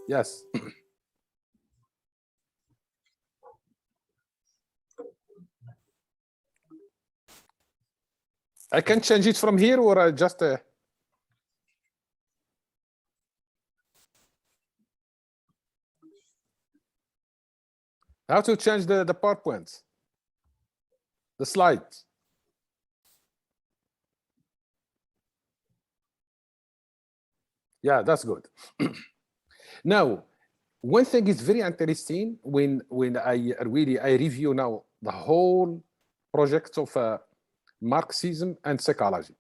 Yes. I can change it from here, or I just how to change the PowerPoint, the slides. Yeah, that's good. Now, one thing is very interesting when I review now the whole project of Marxism and psychology.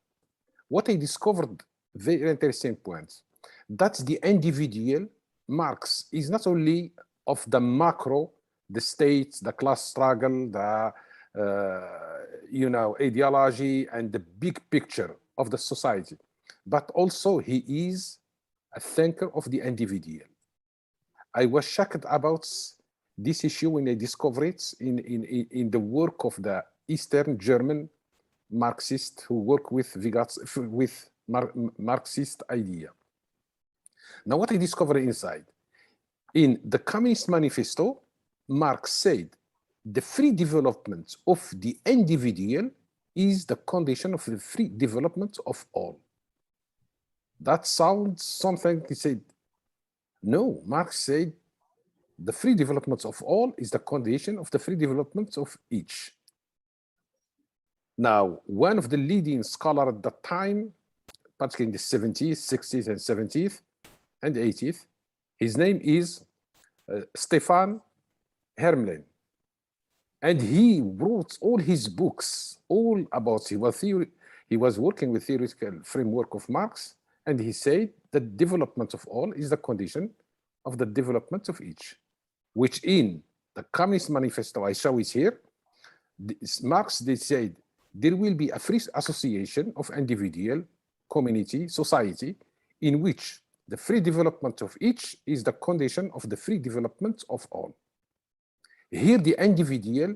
What I discovered very interesting points. That's the individual. Marx is not only of the macro, the state, the class struggle, the ideology and the big picture of the society, but also he is a thinker of the individual. I was shocked about this issue when I discovered it in the work of the Eastern German Marxists who work with Marxist idea. Now, what I discovered inside, in the Communist Manifesto, Marx said the free development of the individual is the condition of the free development of all. That sounds something he said. No, Marx said the free development of all is the condition of the free development of each. Now, one of the leading scholars at that time, particularly in the 70s, 60s, and 70s, and 80s, his name is Stefan Hermlin. And he wrote all his books, all about theory. He was working with theoretical framework of Marx, and he said the development of all is the condition of the development of each, which in the Communist Manifesto, I show it here, Marx, they said there will be a free association of individual, community, society, in which the free development of each is the condition of the free development of all. Here, the individual,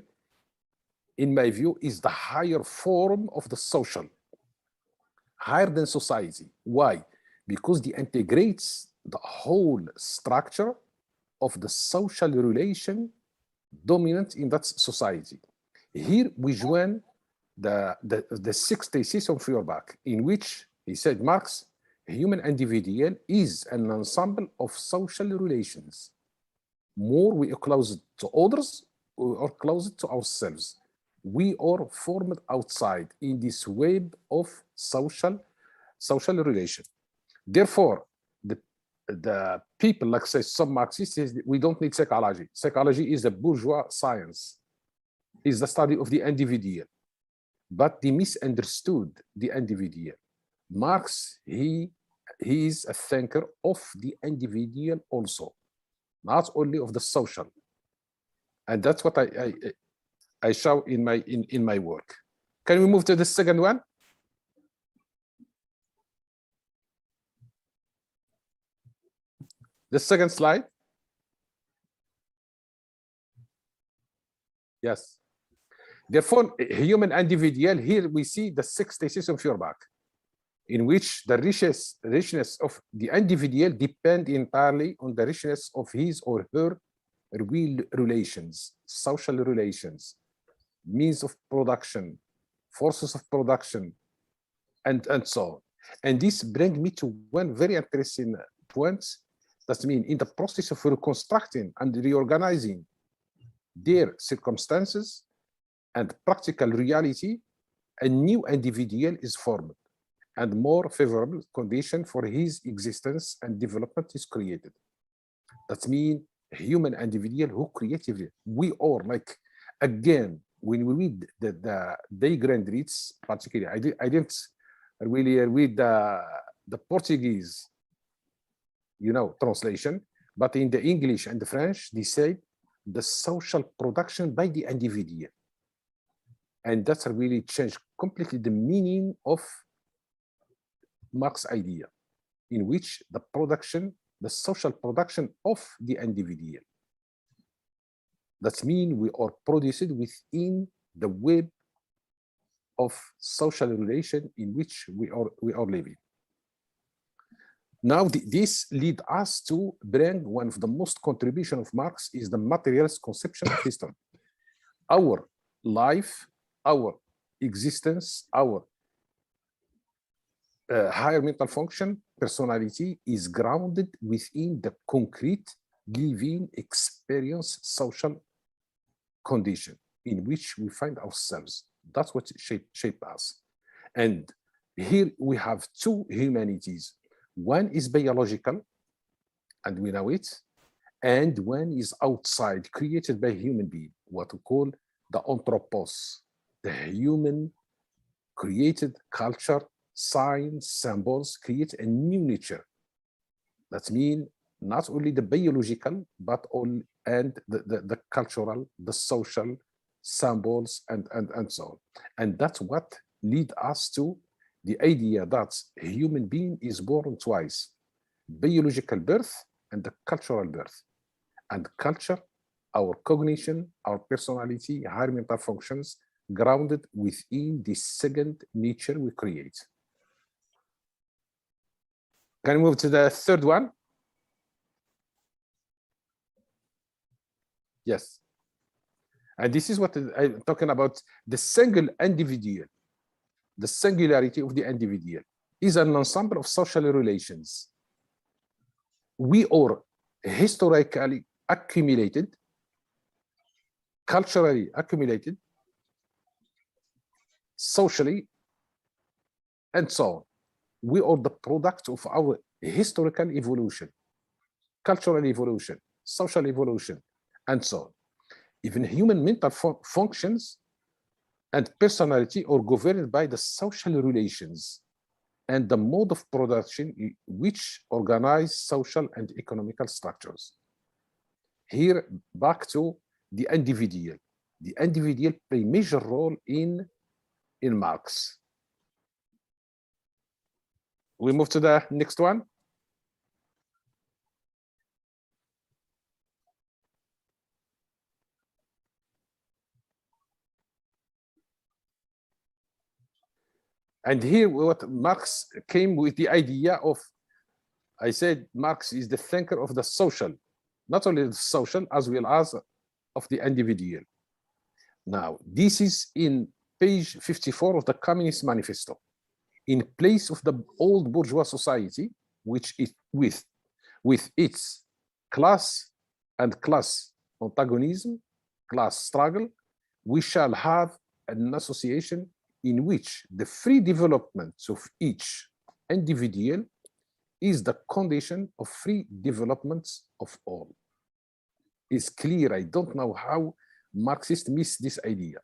in my view, is the higher form of the social, higher than society. Why? Because it integrates the whole structure of the social relation dominant in that society. Here we join the six thesis of Feuerbach, in which he said, Marx, human individual is an ensemble of social relations. More we are close to others, or close to ourselves. We are formed outside in this web of social relation. Therefore, the people, like say some Marxists, says we don't need psychology. Psychology is a bourgeois science, is the study of the individual. But they misunderstood the individual. Marx, he is a thinker of the individual also, not only of the social. And that's what I show in my work. Can we move to the second one? The second slide. Yes. Therefore, human individual, here we see the six thesis of Feuerbach, in which the richness of the individual depend entirely on the richness of his or her real relations, social relations, means of production, forces of production, and so on. And this brings me to one very interesting point. That means in the process of reconstructing and reorganizing their circumstances and practical reality, a new individual is formed and more favorable condition for his existence and development is created. That means human individual who creatively, we are like, again, when we read the De Grandrits, particularly, I didn't really read the Portuguese, translation, but in the English and the French, they say the social production by the individual. And that's really changed completely the meaning of Marx's idea, in which the production, the social production of the individual. That means we are produced within the web of social relation in which we are living. Now, this lead us to bring one of the most contribution of Marx is the materialist conception of history. Our life, our existence, our higher mental function, personality is grounded within the concrete living experience social condition in which we find ourselves. That's what shape us. And here we have two humanities. One is biological, and we know it, and one is outside, created by human being, what we call the anthropos, the human created culture, signs, symbols, create a new nature. That means not only the biological, but all and the cultural, the social symbols, and so on. And that's what lead us to the idea that a human being is born twice, biological birth and the cultural birth. And culture, our cognition, our personality, higher mental functions, grounded within the second nature we create. Can we move to the third one? Yes. And this is what I'm talking about, the single individual. The singularity of the individual is an ensemble of social relations. We are historically accumulated, culturally accumulated, socially, and so on. We are the product of our historical evolution, cultural evolution, social evolution, and so on. Even human mental functions and personality are governed by the social relations and the mode of production which organize social and economical structures. Here, back to the individual. The individual play a major role in Marx. We move to the next one. And here, what Marx came with the idea of, I said, Marx is the thinker of the social, not only the social, as well as of the individual. Now, this is in page 54 of the Communist Manifesto. In place of the old bourgeois society, which is with its class and class antagonism, class struggle, we shall have an association in which the free development of each individual is the condition of free developments of all. It's clear. I don't know how Marxists miss this idea.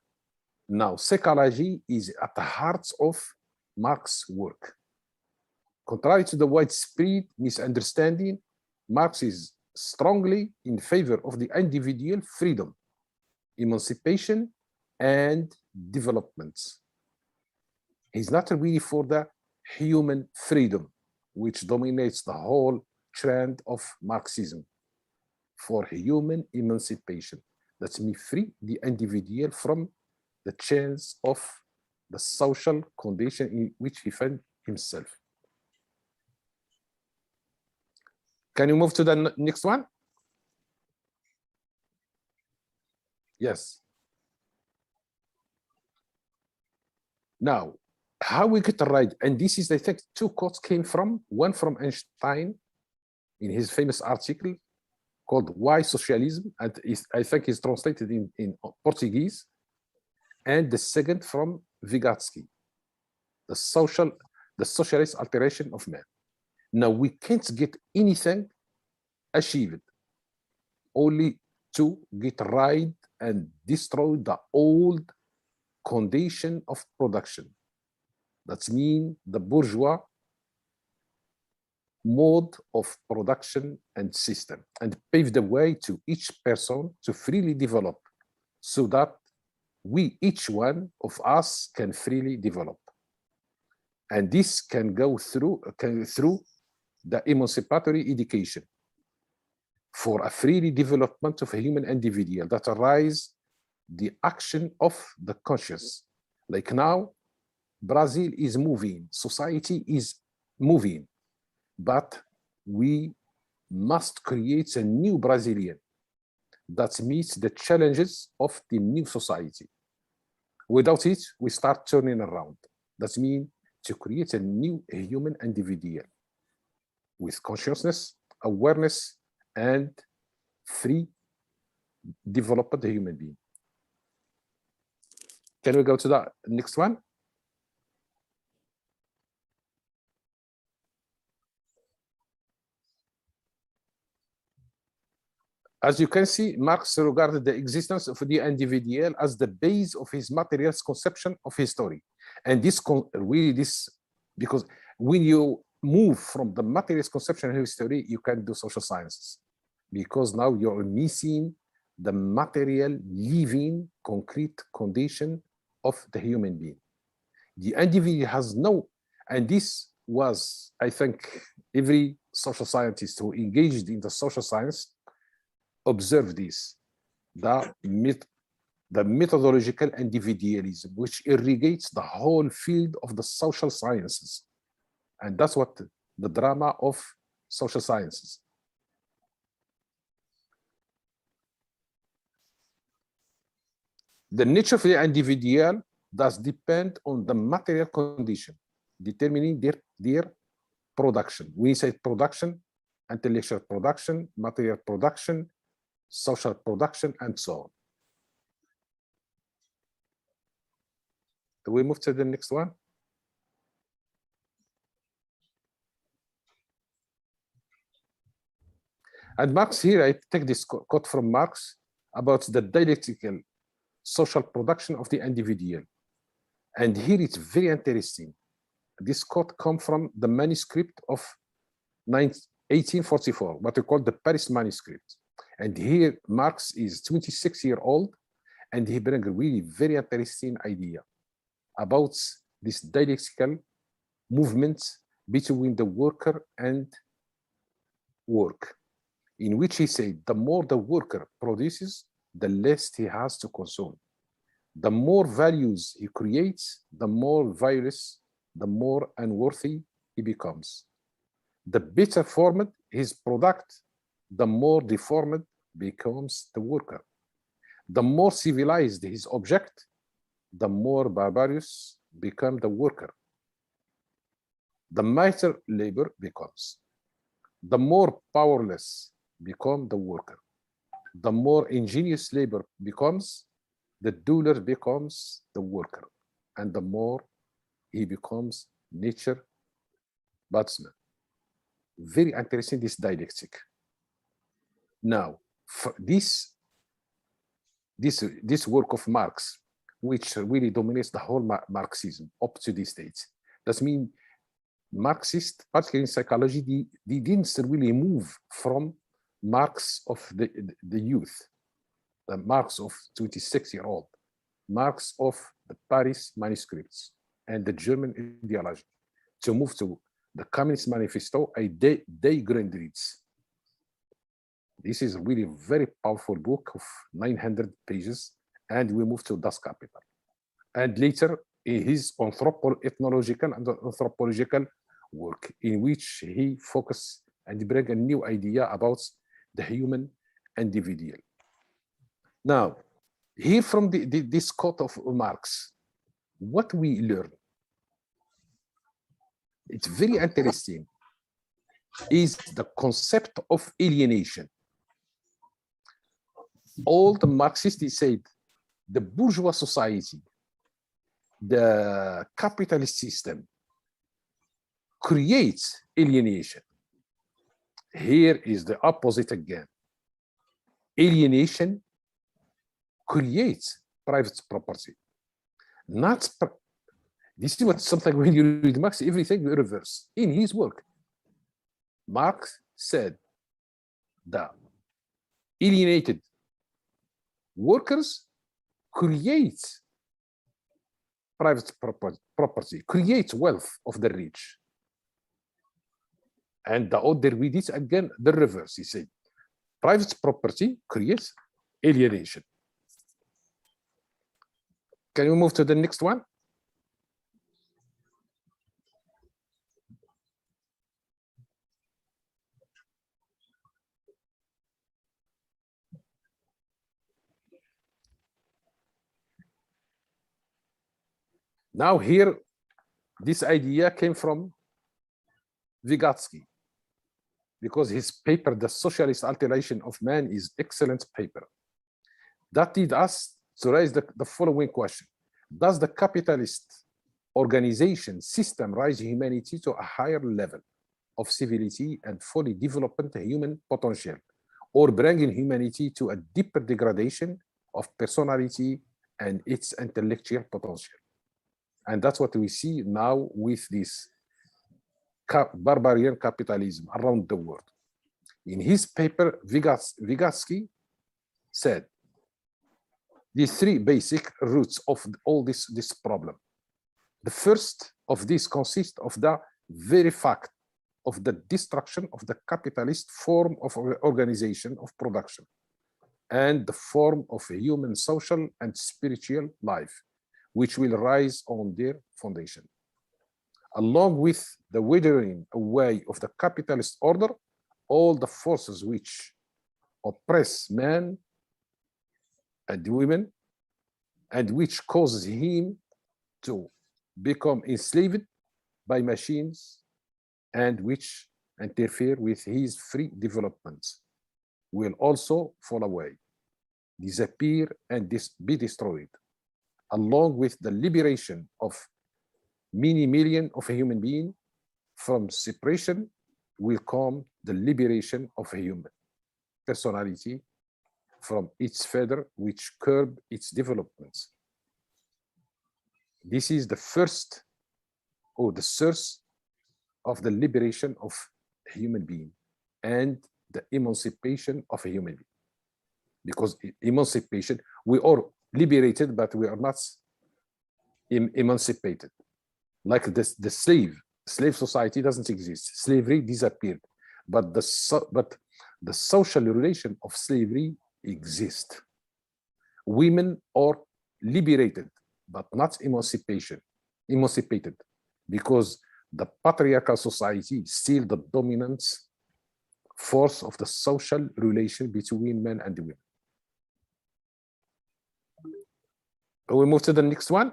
Now, psychology is at the heart of Marx's work. Contrary to the widespread misunderstanding, Marx is strongly in favor of the individual freedom, emancipation, and development. He's not really for the human freedom, which dominates the whole trend of Marxism. For human emancipation, that's me free the individual from the chains of the social condition in which he found himself. Can you move to the next one? Yes. Now, how we get right, and this is, I think, two quotes came from, one from Einstein in his famous article called Why Socialism, and I think it's translated in Portuguese, and the second from Vygotsky, the socialist alteration of man. Now, we can't get anything achieved only to get rid and destroy the old condition of production. That means the bourgeois mode of production and system, and pave the way to each person to freely develop, so that we, each one of us, can freely develop. And this can go through the emancipatory education for a freely development of a human individual that arise the action of the conscious. Like now, Brazil is moving, society is moving, but we must create a new Brazilian that meets the challenges of the new society. Without it, we start turning around. That means to create a new human individual with consciousness, awareness, and free, developed human being. Can we go to the next one? As you can see, Marx regarded the existence of the individual as the base of his materialist conception of history. And this because when you move from the materialist conception of history, you can do social sciences, because now you're missing the material, living, concrete condition of the human being. The individual has no, and this was, I think, every social scientist who engaged in the social science observe this, the methodological individualism, which irrigates the whole field of the social sciences. And that's what the drama of social sciences. The nature of the individual does depend on the material condition, determining their production. We say production, intellectual production, material production, social production, and so on. We move to the next one. And Marx, here I take this quote from Marx about the dialectical social production of the individual. And here it's very interesting. This quote comes from the manuscript of 1844, what we call the Paris manuscript. And here Marx is 26 years old, and he brings a really very interesting idea about this dialectical movement between the worker and work, in which he said the more the worker produces, the less he has to consume. The more values he creates, the more valueless, the more unworthy he becomes. The better formed his product, the more deformed becomes the worker. The more civilized his object, the more barbarous becomes the worker. The mightier labor becomes. The more powerless becomes the worker. The more ingenious labor becomes, the duller becomes the worker, and the more he becomes nature batsman. Very interesting, this dialectic. Now, this work of Marx, which really dominates the whole Marxism up to this stage, that means Marxists, particularly in psychology, they didn't really move from Marx of the youth, the Marx of 26-year-old, Marx of the Paris manuscripts and the German ideology, to move to the Communist Manifesto, a Die Grundrisse. This is really a very powerful book of 900 pages, and we move to Das Kapital. And later, in his ethnological and anthropological work, in which he focused and bring a new idea about the human individual. Now, here from this quote of Marx, what we learn, it's very interesting, is the concept of alienation. All the Marxists said the bourgeois society, the capitalist system, creates alienation. Here is the opposite again. Alienation creates private property. This is what something when you read Marx, everything we reverse. In his work, Marx said that alienated workers create private property, create wealth of the rich. And the other we did again the reverse. He said private property creates alienation. Can we move to the next one? Now here, this idea came from Vygotsky, because his paper, The Socialist Alteration of Man, is excellent paper. That led us to raise the following question. Does the capitalist organization system raise humanity to a higher level of civility and fully development human potential, or bringing humanity to a deeper degradation of personality and its intellectual potential? And that's what we see now with this barbarian capitalism around the world. In his paper, Vygotsky said the three basic roots of all this problem. The first of these consists of the very fact of the destruction of the capitalist form of organization of production and the form of a human social and spiritual life, which will rise on their foundation. Along with the withering away of the capitalist order, all the forces which oppress man and women and which causes him to become enslaved by machines and which interfere with his free development will also fall away, disappear, and be destroyed. Along with the liberation of many million of a human being from separation will come the liberation of a human personality from its feather, which curb its developments. This is the first, or the source of the liberation of a human being and the emancipation of a human being. Because emancipation, we are liberated, but we are not emancipated. Like the slave society doesn't exist. Slavery disappeared, but the social relation of slavery exists. Women are liberated, but not emancipated, because the patriarchal society is still the dominant force of the social relation between men and women. We move to the next one.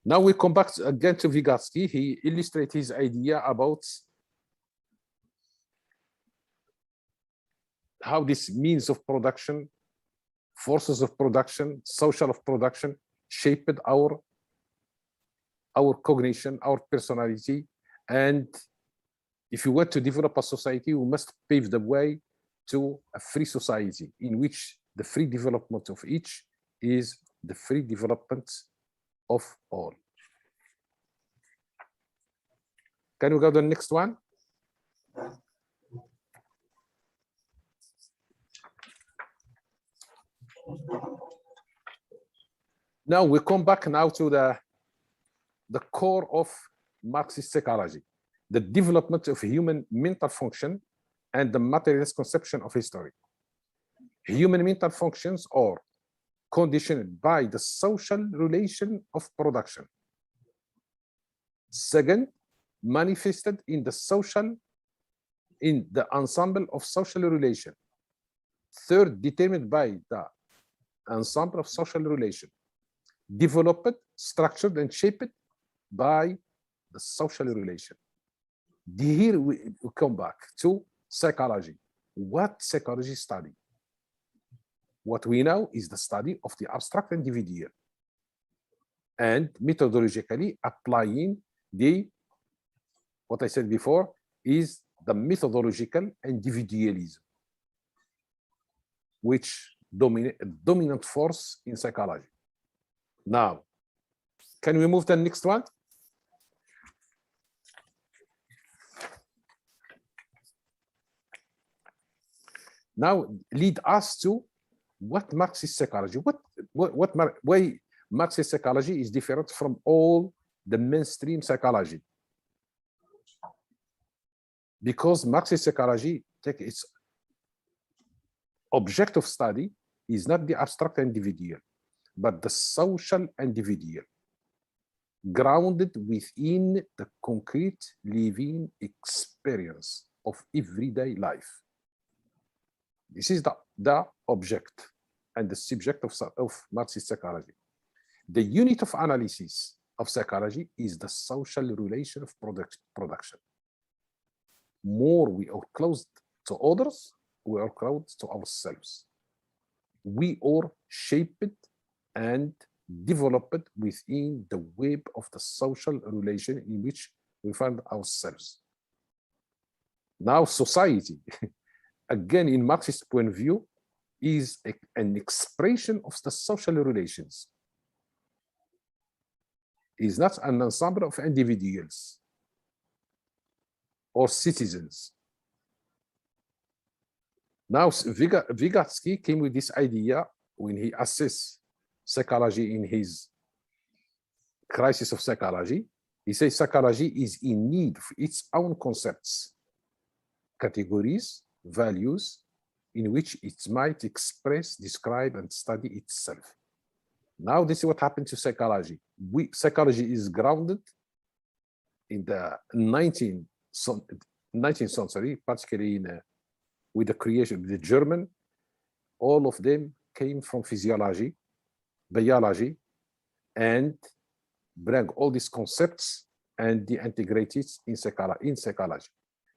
Now we come back again to Vygotsky. He illustrates his idea about how this means of production, forces of production, social of production, shaped our cognition, our personality. And if you want to develop a society, we must pave the way to a free society in which the free development of each is the free development of all. Can we go to the next one? Now we come back now to the core of Marxist psychology, the development of human mental function and the materialist conception of history. Human mental functions are conditioned by the social relation of production. Second, manifested in the ensemble of social relation. Third, determined by the ensemble of social relation. Developed, structured, and shaped by the social relation. Here we come back to psychology. What psychology study? What we know is the study of the abstract individual and methodologically applying what I said before is the methodological individualism, which dominant force in psychology. Now, can we move to the next one? Now, lead us to what Marxist psychology, why Marxist psychology is different from all the mainstream psychology. Because Marxist psychology take its object of study is not the abstract individual, but the social individual, grounded within the concrete living experience of everyday life. This is the object and the subject of Marxist psychology. The unit of analysis of psychology is the social relation of production. More we are close to others, we are close to ourselves. We are shaped and developed within the web of the social relation in which we find ourselves. Now, society, again, in Marxist point of view, is an expression of the social relations. It is not an ensemble of individuals or citizens. Now, Vygotsky came with this idea when he assessed psychology in his Crisis of Psychology. He says psychology is in need of its own concepts, categories, values, in which it might express, describe, and study itself. Now, this is what happened to psychology. Psychology is grounded in the 19th century, particularly with the creation of the German. All of them came from physiology, biology, and bring all these concepts and they integrate it in psychology.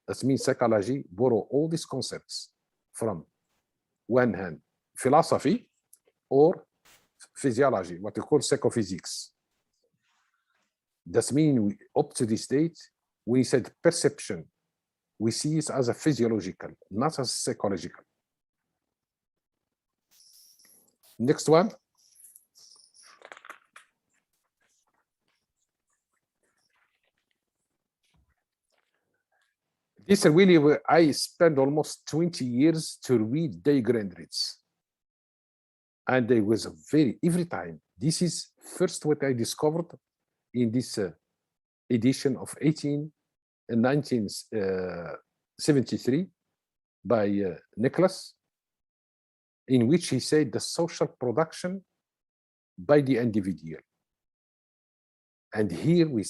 That means psychology borrow all these concepts from one hand, philosophy or physiology, what we call psychophysics. That means up to this date, we said perception, we see it as a physiological, not as psychological. Next one. This really, I spent almost 20 years to read Day Grandritz. And there was every time, this is first what I discovered in this edition of 1973 by Nicholas, in which he said the social production by the individual. And here we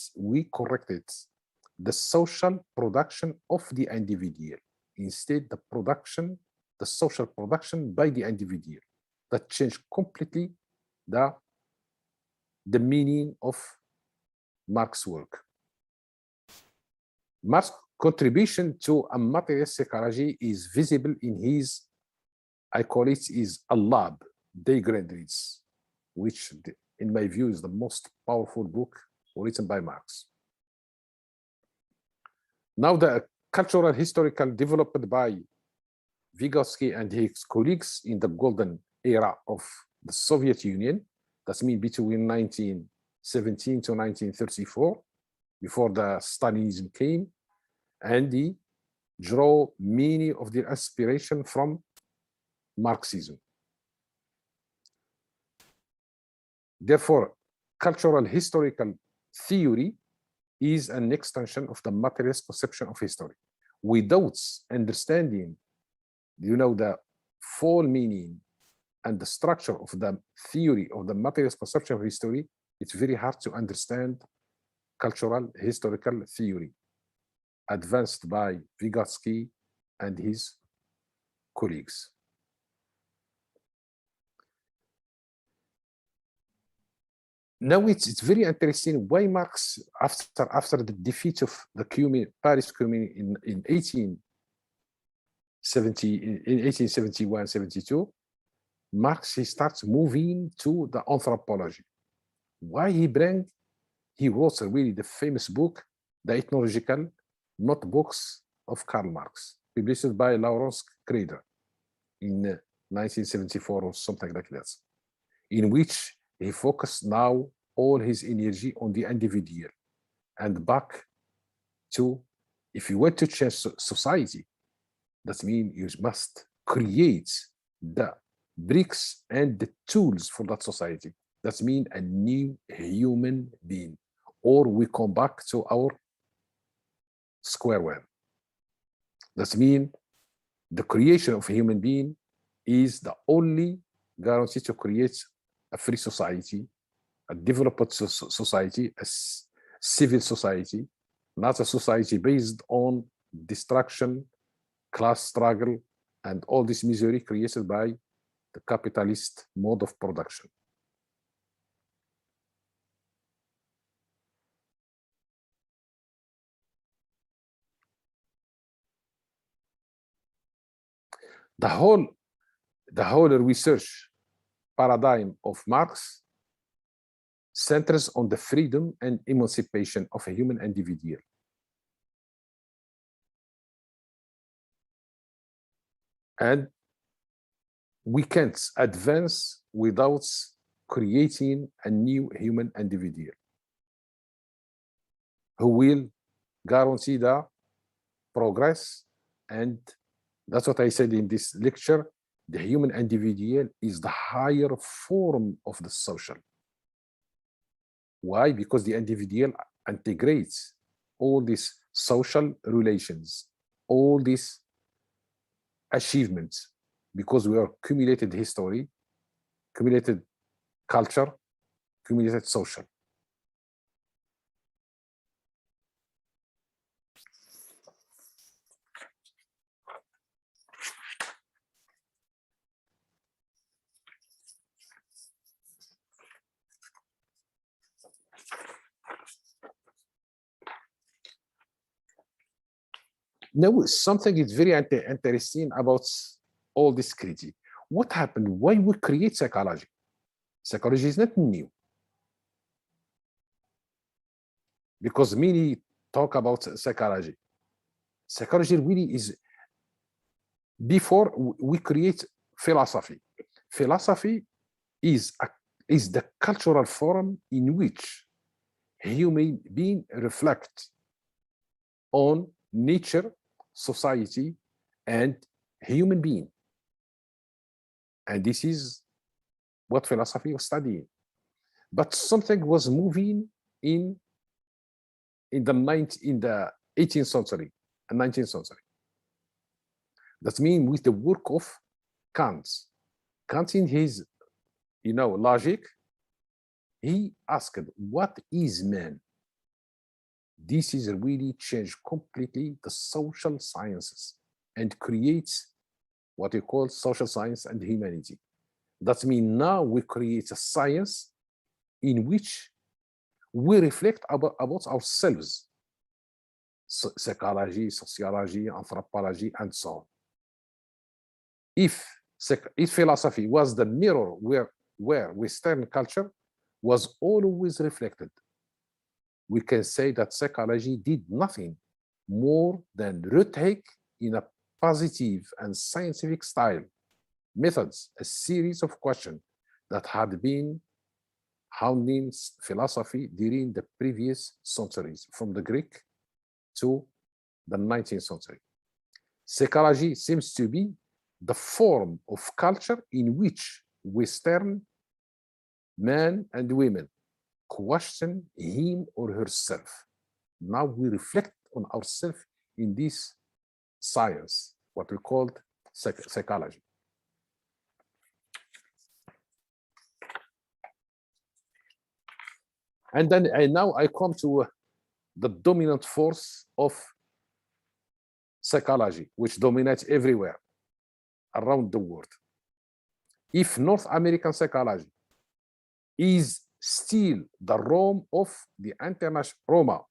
corrected the social production of the individual, instead the social production by the individual. That changed completely the meaning of Marx's work. Marx's contribution to a materialist psychology is visible in his, I call it, is Allab, Day Grandritz, which in my view is the most powerful book written by Marx. Now the cultural historical developed by Vygotsky and his colleagues in the golden era of the Soviet Union, that's mean between 1917 to 1934, before the Stalinism came, and they draw many of their inspiration from Marxism. Therefore, cultural historical theory is an extension of the materialist conception of history. Without understanding, the full meaning and the structure of the theory of the materialist conception of history, it's very hard to understand cultural historical theory advanced by Vygotsky and his colleagues. Now it's very interesting why Marx, after the defeat of the Paris Commune in 1871, 72, Marx, he starts moving to the anthropology. Why he wrote really the famous book, The Ethnological Notebooks of Karl Marx, published by Lawrence Kreider in 1974 or something like that, in which he focused now all his energy on the individual and back to, if you want to change society, that means you must create the bricks and the tools for that society. That means a new human being, or we come back to our square one. That means the creation of a human being is the only guarantee to create a free society, a developed society, a civil society, not a society based on destruction, class struggle, and all this misery created by the capitalist mode of production. The whole research paradigm of Marx centers on the freedom and emancipation of a human individual. And we can't advance without creating a new human individual who will guarantee the progress. And that's what I said in this lecture. The human individual is the higher form of the social. Why? Because the individual integrates all these social relations, all these achievements, because we are accumulated history, accumulated culture, accumulated social. Now, something is very interesting about all this critique. What happened? Why we create psychology? Psychology is not new. Because many talk about psychology. Psychology really is, before we create philosophy. Philosophy is the cultural form in which human beings reflect on nature, society, and human being. And this is what philosophy was studying. But something was moving in the 18th century and 19th century. That means with the work of Kant. Kant, in his logic, he asked, what is man? This is really changed completely the social sciences and creates what we call social science and humanity. That means now we create a science in which we reflect about ourselves. Psychology, sociology, anthropology, and so on. If philosophy was the mirror where Western culture was always reflected, we can say that psychology did nothing more than retake in a positive and scientific style methods a series of questions that had been hounding philosophy during the previous centuries, from the Greek to the 19th century. Psychology seems to be the form of culture in which Western men and women question him or herself. Now we reflect on ourselves in this science, what we call psychology. And then now I come to the dominant force of psychology, which dominates everywhere around the world. If North American psychology is still the Rome of the international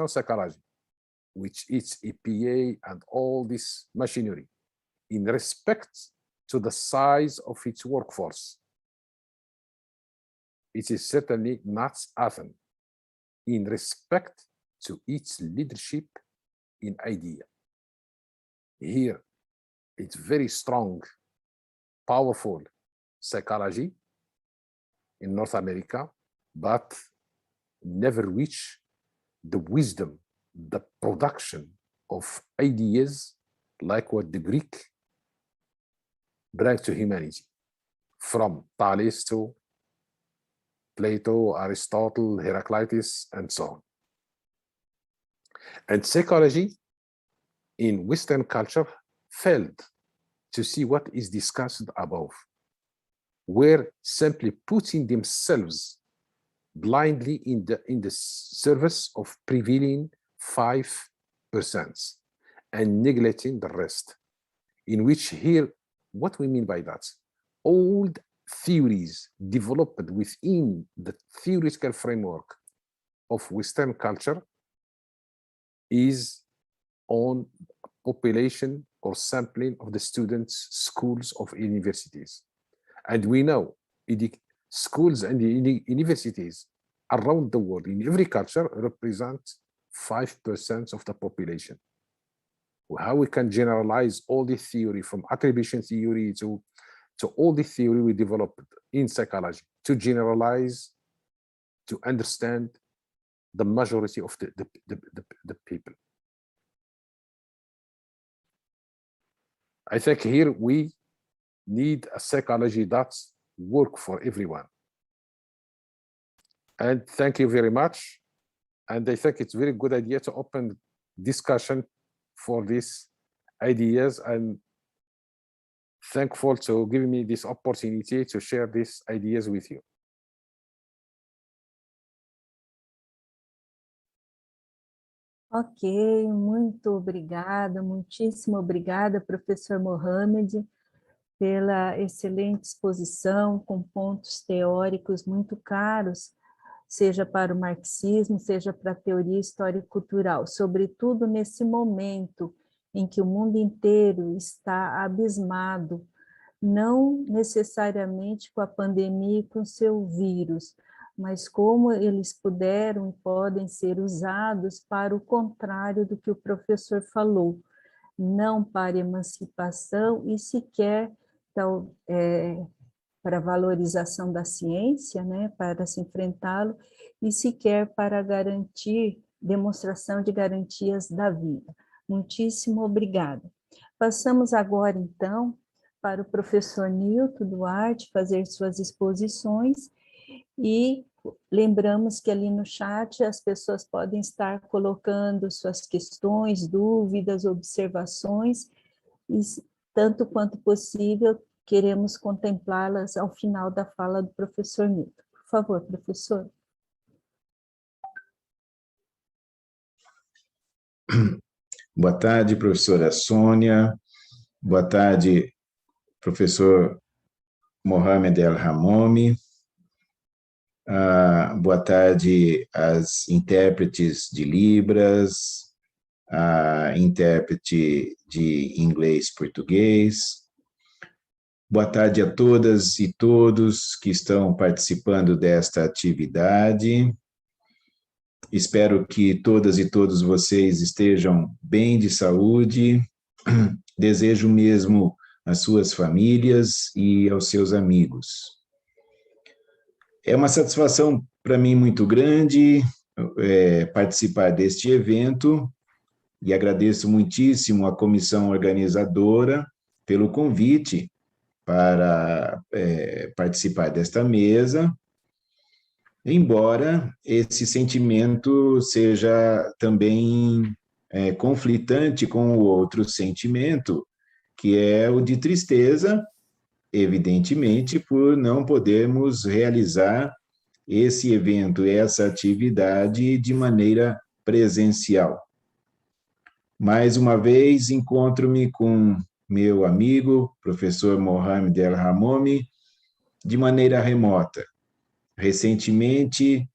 psychology, which is EPA and all this machinery, in respect to the size of its workforce, it is certainly not Athens in respect to its leadership in idea. Here, it's very strong, powerful psychology in North America, but never reach the wisdom, the production of ideas like what the Greek brought to humanity, from Thales to Plato, Aristotle, Heraclitus, and so on. And psychology in Western culture failed to see what is discussed above, were simply putting themselves blindly in the service of prevailing 5% and neglecting the rest, in which here What we mean by that? Old theories developed within the theoretical framework of Western culture is on population or sampling of the students, schools of universities. And we know schools and universities around the world in every culture represent 5% of the population. How we can generalize all this theory from attribution theory to all the theory we developed in psychology to generalize, to understand the majority of the people. I think here we need a psychology that's work for everyone. And thank you very much. And I think it's a very good idea to open discussion for these ideas, and thankful to giving me this opportunity to share these ideas with you. Ok, muito obrigada, muitíssimo obrigada, professor Mohamed, pela excelente exposição, com pontos teóricos muito caros, seja para o marxismo, seja para a teoria histórico-cultural, sobretudo nesse momento em que o mundo inteiro está abismado, não necessariamente com a pandemia e com seu vírus, mas como eles puderam e podem ser usados para o contrário do que o professor falou, não para emancipação e sequer para a valorização da ciência, né, para se enfrentá-lo, e sequer para garantir, demonstração de garantias da vida. Muitíssimo obrigada. Passamos agora, então, para o professor Nilton Duarte fazer suas exposições, e lembramos que ali no chat as pessoas podem estar colocando suas questões, dúvidas, observações, e tanto quanto possível, queremos contemplá-las ao final da fala do professor Nilton. Por favor, professor. Boa tarde, professora Sônia. Boa tarde, professor Mohamed El-Hamoumi. Boa tarde às intérpretes de Libras, a intérprete de inglês-português. Boa tarde a todas e todos que estão participando desta atividade. Espero que todas e todos vocês estejam bem de saúde. Desejo mesmo às suas famílias e aos seus amigos. É uma satisfação para mim muito grande participar deste evento e agradeço muitíssimo à comissão organizadora pelo convite para participar desta mesa, embora esse sentimento seja também conflitante com o outro sentimento, que é o de tristeza, evidentemente, por não podermos realizar esse evento, essa atividade de maneira presencial. Mais uma vez, encontro-me com meu amigo, professor Mohamed El-Hamoumi, de maneira remota. Recentemente,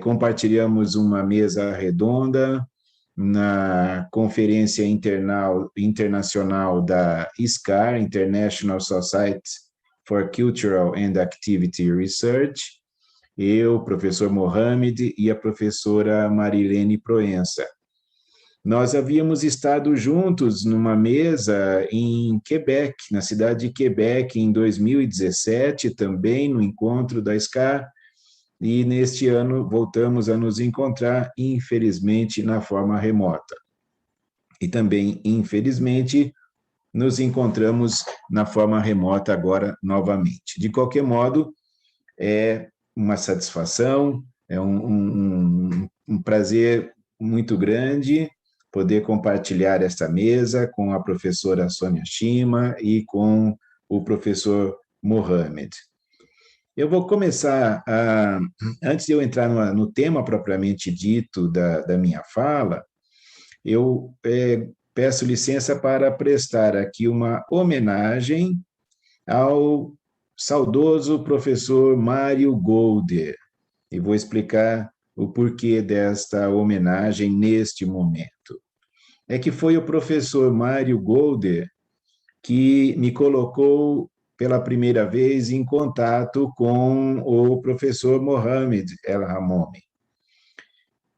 compartilhamos uma mesa redonda na Conferência Internacional da ISCAR, International Society for Cultural and Activity Research, eu, professor Mohamed e a professora Marilene Proença. Nós havíamos estado juntos numa mesa em Quebec, na cidade de Quebec, em 2017, também no encontro da ISCAR, e neste ano voltamos a nos encontrar, infelizmente, na forma remota. E também, infelizmente, nos encontramos na forma remota agora novamente. De qualquer modo, é uma satisfação, é um prazer muito grande poder compartilhar esta mesa com a professora Sônia Shima e com o professor Mohamed. Eu vou começar, antes de eu entrar no tema propriamente dito da minha fala, eu peço licença para prestar aqui uma homenagem ao saudoso professor Mário Golder, e vou explicar o porquê desta homenagem neste momento. É que foi o professor Mário Golder que me colocou pela primeira vez em contato com o professor Mohamed El-Hamoumi.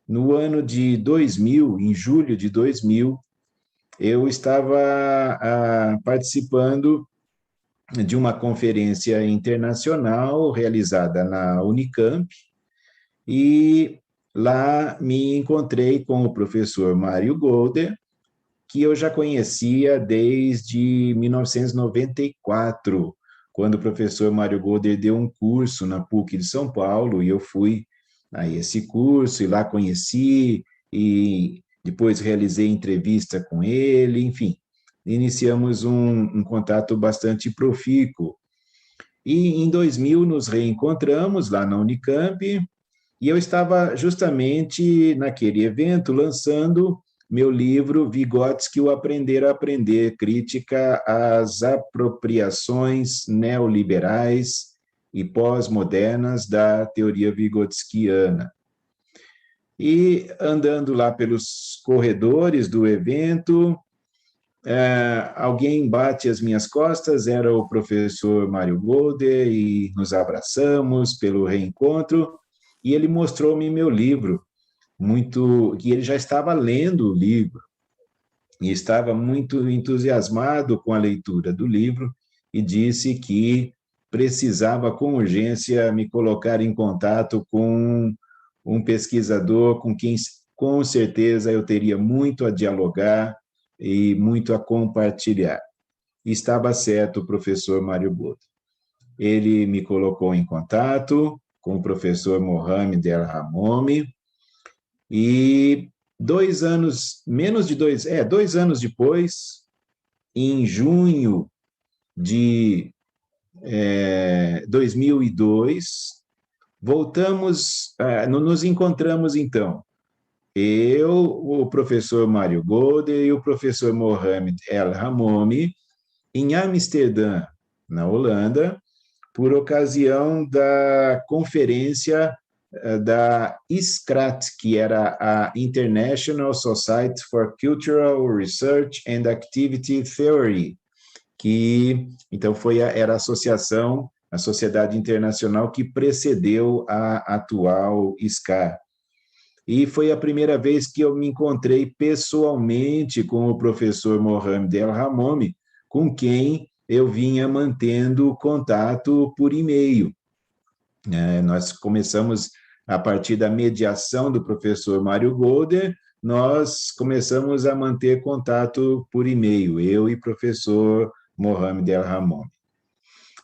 No ano de 2000, em julho de 2000, eu estava participando de uma conferência internacional realizada na Unicamp, e lá me encontrei com o professor Mário Golder, que eu já conhecia desde 1994, quando o professor Mário Golder deu um curso na PUC de São Paulo, e eu fui a esse curso, e lá conheci, e depois realizei entrevista com ele, enfim, iniciamos um contato bastante profícuo. E em 2000 nos reencontramos lá na Unicamp, e eu estava justamente naquele evento lançando meu livro Vygotsky, o Aprender a Aprender, crítica às apropriações neoliberais e pós-modernas da teoria vygotskiana. E andando lá pelos corredores do evento, alguém bate as minhas costas, era o professor Mário Golder, e nos abraçamos pelo reencontro, e ele mostrou-me meu livro, que ele já estava lendo o livro, e estava muito entusiasmado com a leitura do livro, e disse que precisava com urgência me colocar em contato com um pesquisador com quem com certeza eu teria muito a dialogar e muito a compartilhar. E estava certo o professor Mário Golder. Ele me colocou em contato com o professor Mohamed El-Hamoumi, e 2 anos depois, em junho de 2002, nos encontramos então, eu, o professor Mário Golder e o professor Mohamed El-Hamoumi, em Amsterdã, na Holanda, por ocasião da conferência da ISCRAT, que era a International Society for Cultural Research and Activity Theory, que então era a associação, a Sociedade Internacional que precedeu a atual ISCAR. E foi a primeira vez que eu me encontrei pessoalmente com o professor Mohamed El-Hamoumi, com quem eu vinha mantendo contato por e-mail. Nós começamos, a partir da mediação do professor Mário Golder, nós começamos a manter contato por e-mail, eu e o professor Mohamed El-Hamoumi.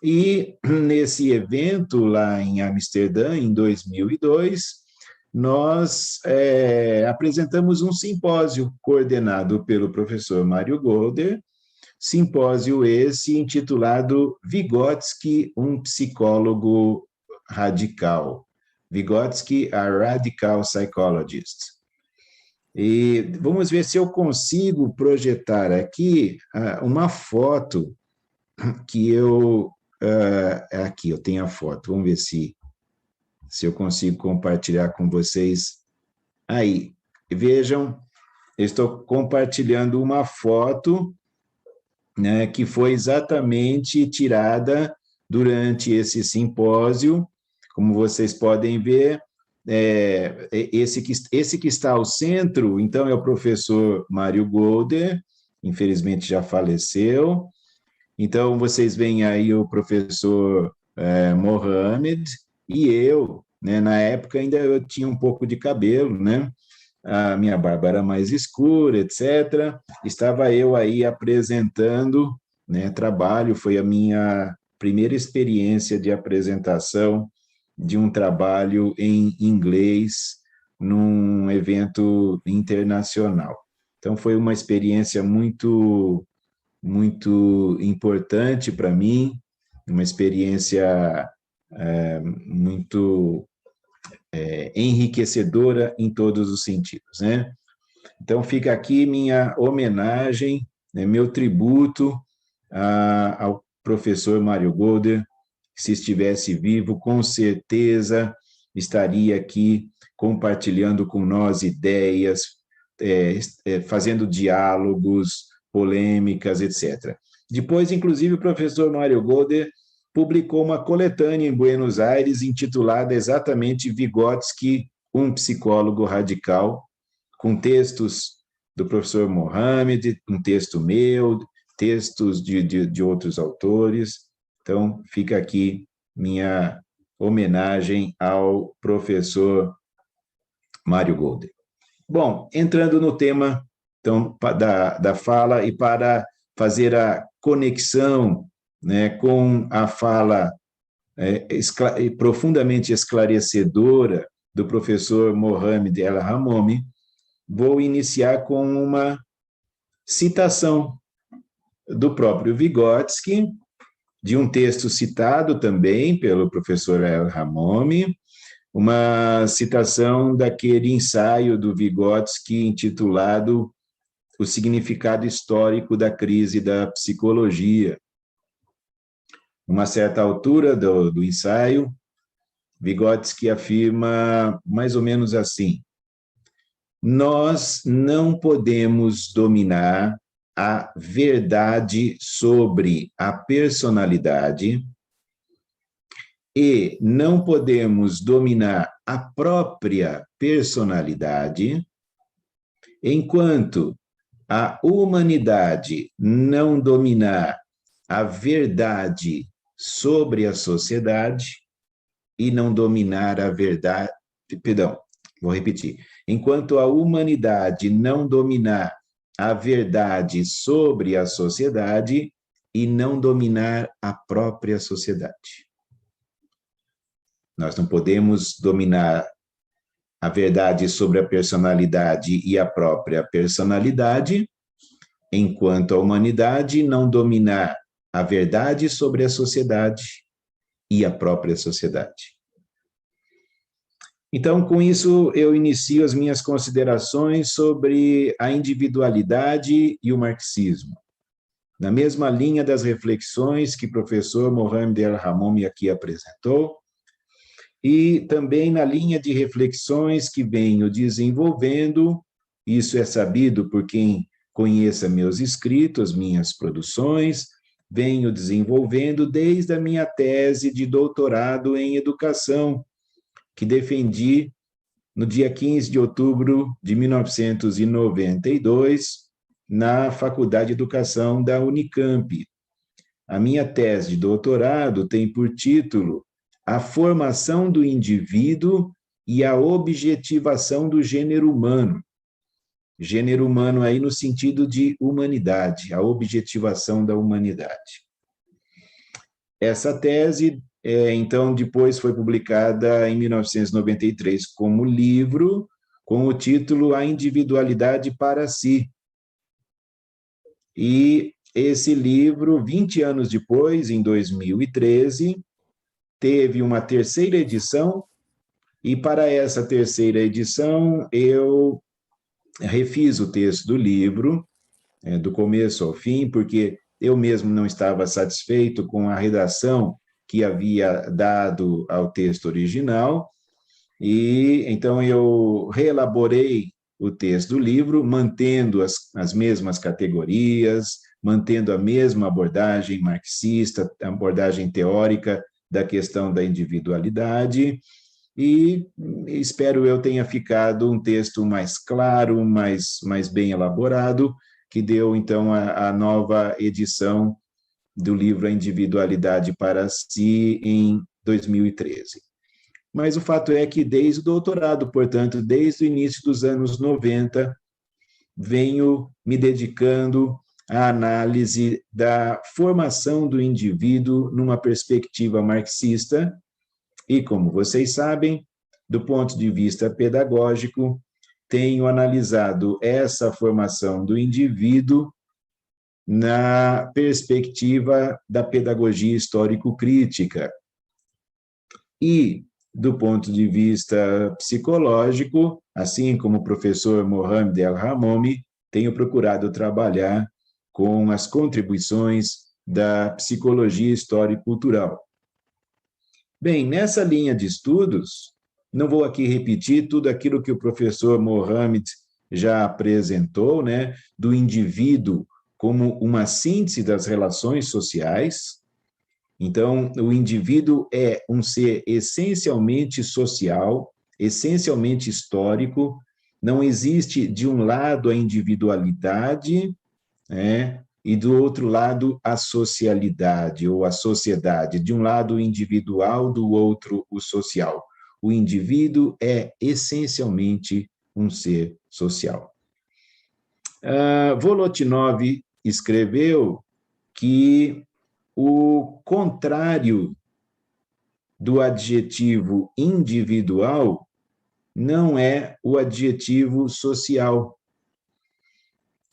E nesse evento lá em Amsterdã, em 2002, nós apresentamos um simpósio coordenado pelo professor Mário Golder, simpósio esse intitulado Vygotsky, um psicólogo radical. Vygotsky, a Radical Psychologist. E vamos ver se eu consigo projetar aqui uma foto que eu... aqui, eu tenho a foto. Vamos ver se eu consigo compartilhar com vocês. Aí, vejam, eu estou compartilhando uma foto, né, que foi exatamente tirada durante esse simpósio. Como vocês podem ver, esse que está ao centro, então, é o professor Mário Golder, infelizmente já faleceu. Então, vocês veem aí o professor Mohamed, e eu, né, na época ainda eu tinha um pouco de cabelo, né? A minha barba era mais escura, etc. Estava eu aí apresentando, né, trabalho, foi a minha primeira experiência de apresentação de um trabalho em inglês num evento internacional. Então, foi uma experiência muito, muito importante para mim, uma experiência muito enriquecedora em todos os sentidos, né? Então, fica aqui minha homenagem, né, meu tributo ao professor Mário Golder, que se estivesse vivo, com certeza estaria aqui compartilhando com nós ideias, fazendo diálogos, polêmicas, etc. Depois, inclusive, o professor Mário Golder publicou uma coletânea em Buenos Aires intitulada exatamente Vygotsky, um psicólogo radical, com textos do professor Mohamed, um texto meu, textos de outros autores. Então, fica aqui minha homenagem ao professor Mário Golder. Bom, entrando no tema então, da fala e para fazer a conexão, né, com a fala profundamente esclarecedora do professor Mohamed El-Hamoumi, vou iniciar com uma citação do próprio Vygotsky, de um texto citado também pelo professor El-Hamoumi, uma citação daquele ensaio do Vygotsky intitulado O Significado Histórico da Crise da Psicologia. Uma certa altura do ensaio, Vygotsky afirma mais ou menos assim: nós não podemos dominar a verdade sobre a personalidade e não podemos dominar a própria personalidade enquanto a humanidade não dominar a verdade sobre a sociedade e não dominar a verdade... Perdão, vou repetir. Enquanto a humanidade não dominar a verdade sobre a sociedade e não dominar a própria sociedade. Nós não podemos dominar a verdade sobre a personalidade e a própria personalidade, enquanto a humanidade não dominar a verdade sobre a sociedade e a própria sociedade. Então, com isso, eu inicio as minhas considerações sobre a individualidade e o marxismo, na mesma linha das reflexões que o professor Mohamed El-Hamoumi aqui apresentou, e também na linha de reflexões que venho desenvolvendo, isso é sabido por quem conheça meus escritos, minhas produções, venho desenvolvendo desde a minha tese de doutorado em educação, que defendi no dia 15 de outubro de 1992, na Faculdade de Educação da Unicamp. A minha tese de doutorado tem por título A Formação do Indivíduo e a Objetivação do Gênero Humano. Gênero humano aí no sentido de humanidade, a objetivação da humanidade. Essa tese, então, depois foi publicada em 1993 como livro, com o título A Individualidade para Si. E esse livro, 20 anos depois, em 2013, teve uma terceira edição, e para essa terceira edição eu refiz o texto do livro, do começo ao fim, porque eu mesmo não estava satisfeito com a redação que havia dado ao texto original, e então eu reelaborei o texto do livro, mantendo as mesmas categorias, mantendo a mesma abordagem marxista, a abordagem teórica da questão da individualidade, e espero eu tenha ficado um texto mais claro, mais bem elaborado, que deu, então, a nova edição do livro A Individualidade para Si, em 2013. Mas o fato é que, desde o doutorado, portanto, desde o início dos anos 90, venho me dedicando à análise da formação do indivíduo numa perspectiva marxista, e, como vocês sabem, do ponto de vista pedagógico, tenho analisado essa formação do indivíduo na perspectiva da pedagogia histórico-crítica. E do ponto de vista psicológico, assim como o professor Mohamed El-Hamoumi, tenho procurado trabalhar com as contribuições da psicologia histórico-cultural. Bem, nessa linha de estudos, não vou aqui repetir tudo aquilo que o professor Mohamed já apresentou, né, do indivíduo como uma síntese das relações sociais. Então, o indivíduo é um ser essencialmente social, essencialmente histórico, não existe de um lado a individualidade, né, e do outro lado a socialidade ou a sociedade, de um lado o individual, do outro o social. O indivíduo é essencialmente um ser social. Volotinov escreveu que o contrário do adjetivo individual não é o adjetivo social.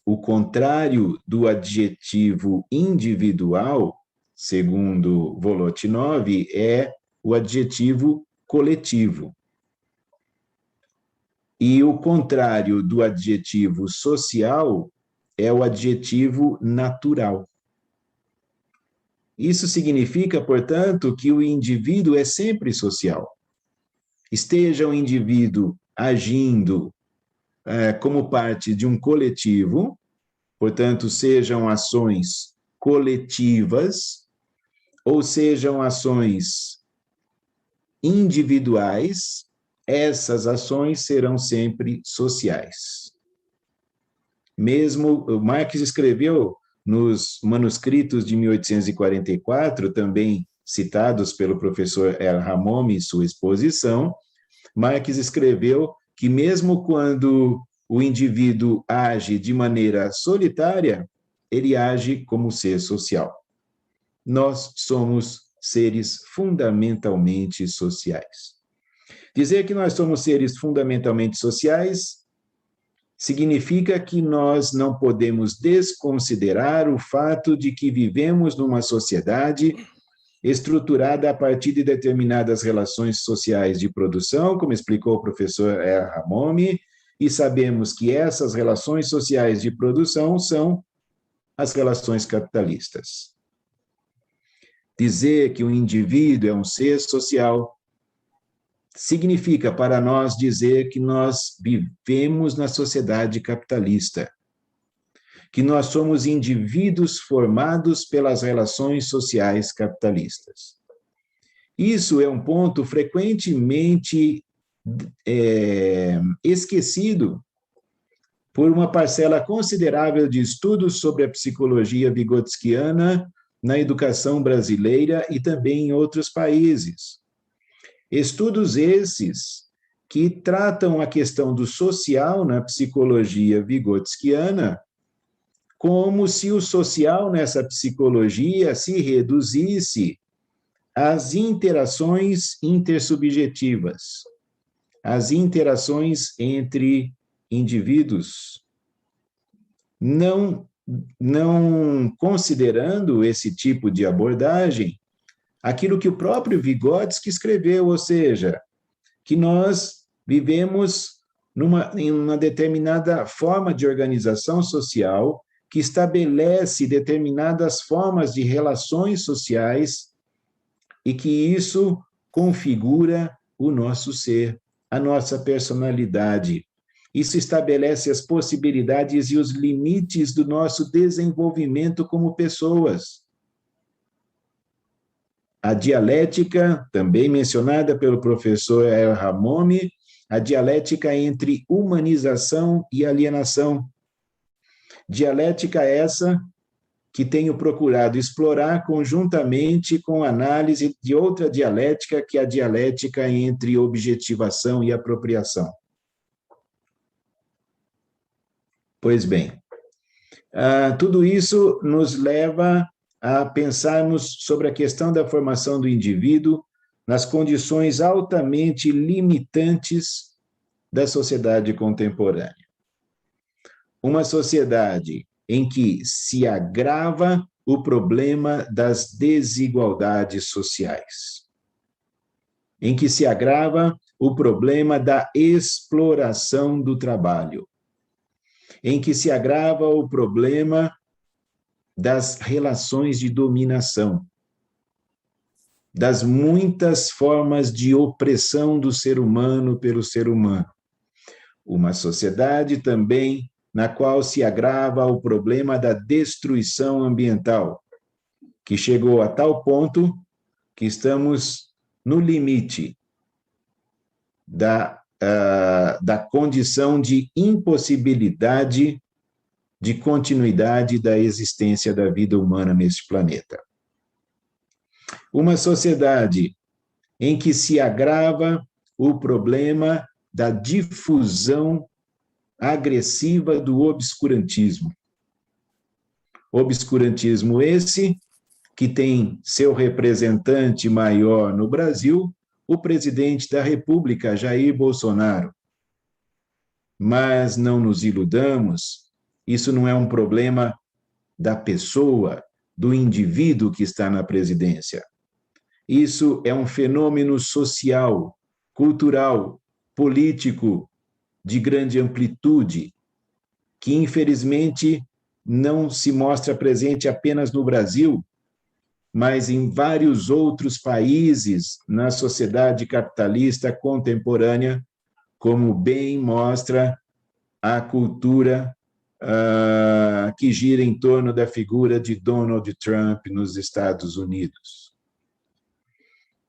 O contrário do adjetivo individual, segundo Volotinov, é o adjetivo coletivo. E o contrário do adjetivo social é o adjetivo natural. Isso significa, portanto, que o indivíduo é sempre social. Esteja o indivíduo agindo como parte de um coletivo, portanto, sejam ações coletivas, ou sejam ações individuais, essas ações serão sempre sociais. Mesmo, Marx escreveu nos manuscritos de 1844, também citados pelo professor El-Hamoumi em sua exposição, Marx escreveu que mesmo quando o indivíduo age de maneira solitária, ele age como ser social. Nós somos seres fundamentalmente sociais. Dizer que nós somos seres fundamentalmente sociais significa que nós não podemos desconsiderar o fato de que vivemos numa sociedade estruturada a partir de determinadas relações sociais de produção, como explicou o professor El-Hamoumi, e sabemos que essas relações sociais de produção são as relações capitalistas. Dizer que o indivíduo é um ser social significa para nós dizer que nós vivemos na sociedade capitalista, que nós somos indivíduos formados pelas relações sociais capitalistas. Isso é um ponto frequentemente esquecido por uma parcela considerável de estudos sobre a psicologia vigotskiana na educação brasileira e também em outros países. Estudos esses que tratam a questão do social na psicologia vigotskiana como se o social nessa psicologia se reduzisse às interações intersubjetivas, às interações entre indivíduos, não considerando esse tipo de abordagem aquilo que o próprio Vygotsky escreveu, ou seja, que nós vivemos em uma determinada forma de organização social que estabelece determinadas formas de relações sociais e que isso configura o nosso ser, a nossa personalidade. Isso estabelece as possibilidades e os limites do nosso desenvolvimento como pessoas. A dialética, também mencionada pelo professor El-Hamoumi, a dialética entre humanização e alienação. Dialética essa que tenho procurado explorar conjuntamente com a análise de outra dialética, que é a dialética entre objetivação e apropriação. Pois bem, tudo isso nos leva a pensarmos sobre a questão da formação do indivíduo nas condições altamente limitantes da sociedade contemporânea. Uma sociedade em que se agrava o problema das desigualdades sociais. em que se agrava o problema da exploração do trabalho, em que se agrava o problema das relações de dominação, das muitas formas de opressão do ser humano pelo ser humano. Uma sociedade também na qual se agrava o problema da destruição ambiental, que chegou a tal ponto que estamos no limite da condição de impossibilidade de continuidade da existência da vida humana neste planeta. Uma sociedade em que se agrava o problema da difusão agressiva do obscurantismo. Obscurantismo esse que tem seu representante maior no Brasil, o presidente da República, Jair Bolsonaro. Mas não nos iludamos, isso não é um problema da pessoa, do indivíduo que está na presidência. Isso é um fenômeno social, cultural, político, de grande amplitude, que infelizmente não se mostra presente apenas no Brasil, mas em vários outros países na sociedade capitalista contemporânea, como bem mostra a cultura que gira em torno da figura de Donald Trump nos Estados Unidos.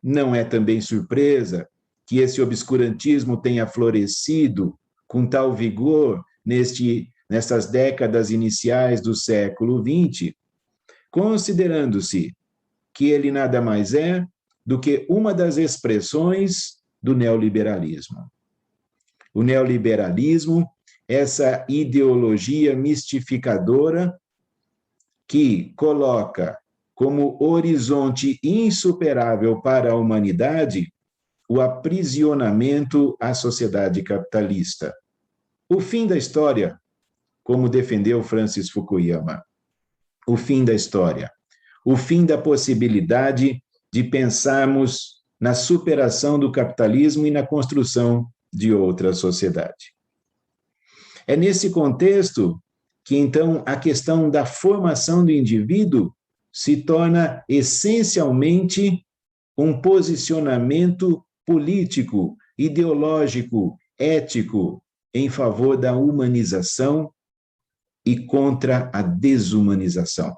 Não é também surpresa que esse obscurantismo tenha florescido com tal vigor nessas décadas iniciais do século XX, considerando-se que ele nada mais é do que uma das expressões do neoliberalismo. O neoliberalismo, essa ideologia mistificadora que coloca como horizonte insuperável para a humanidade o aprisionamento à sociedade capitalista. O fim da história, como defendeu Francis Fukuyama. O fim da história. O fim da possibilidade de pensarmos na superação do capitalismo e na construção de outra sociedade. É nesse contexto que, então, a questão da formação do indivíduo se torna essencialmente um posicionamento político, ideológico, ético, em favor da humanização e contra a desumanização.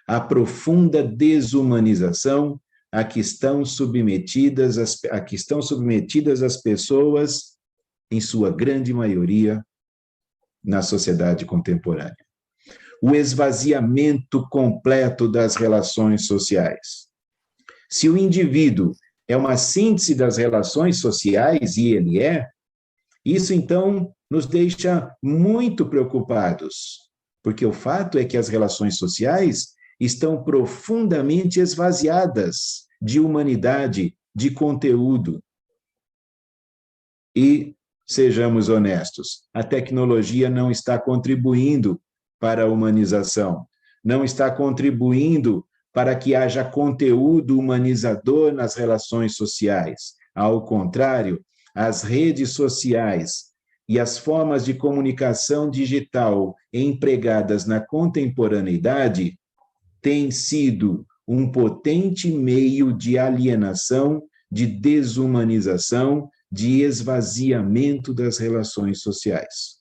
A profunda desumanização a que estão submetidas as pessoas, em sua grande maioria, na sociedade contemporânea. O esvaziamento completo das relações sociais. Se o indivíduo é uma síntese das relações sociais, e ele é, isso então nos deixa muito preocupados, porque o fato é que as relações sociais estão profundamente esvaziadas de humanidade, de conteúdo. E, sejamos honestos, a tecnologia não está contribuindo para a humanização, não está contribuindo para que haja conteúdo humanizador nas relações sociais. Ao contrário, as redes sociais e as formas de comunicação digital empregadas na contemporaneidade têm sido um potente meio de alienação, de desumanização, de esvaziamento das relações sociais.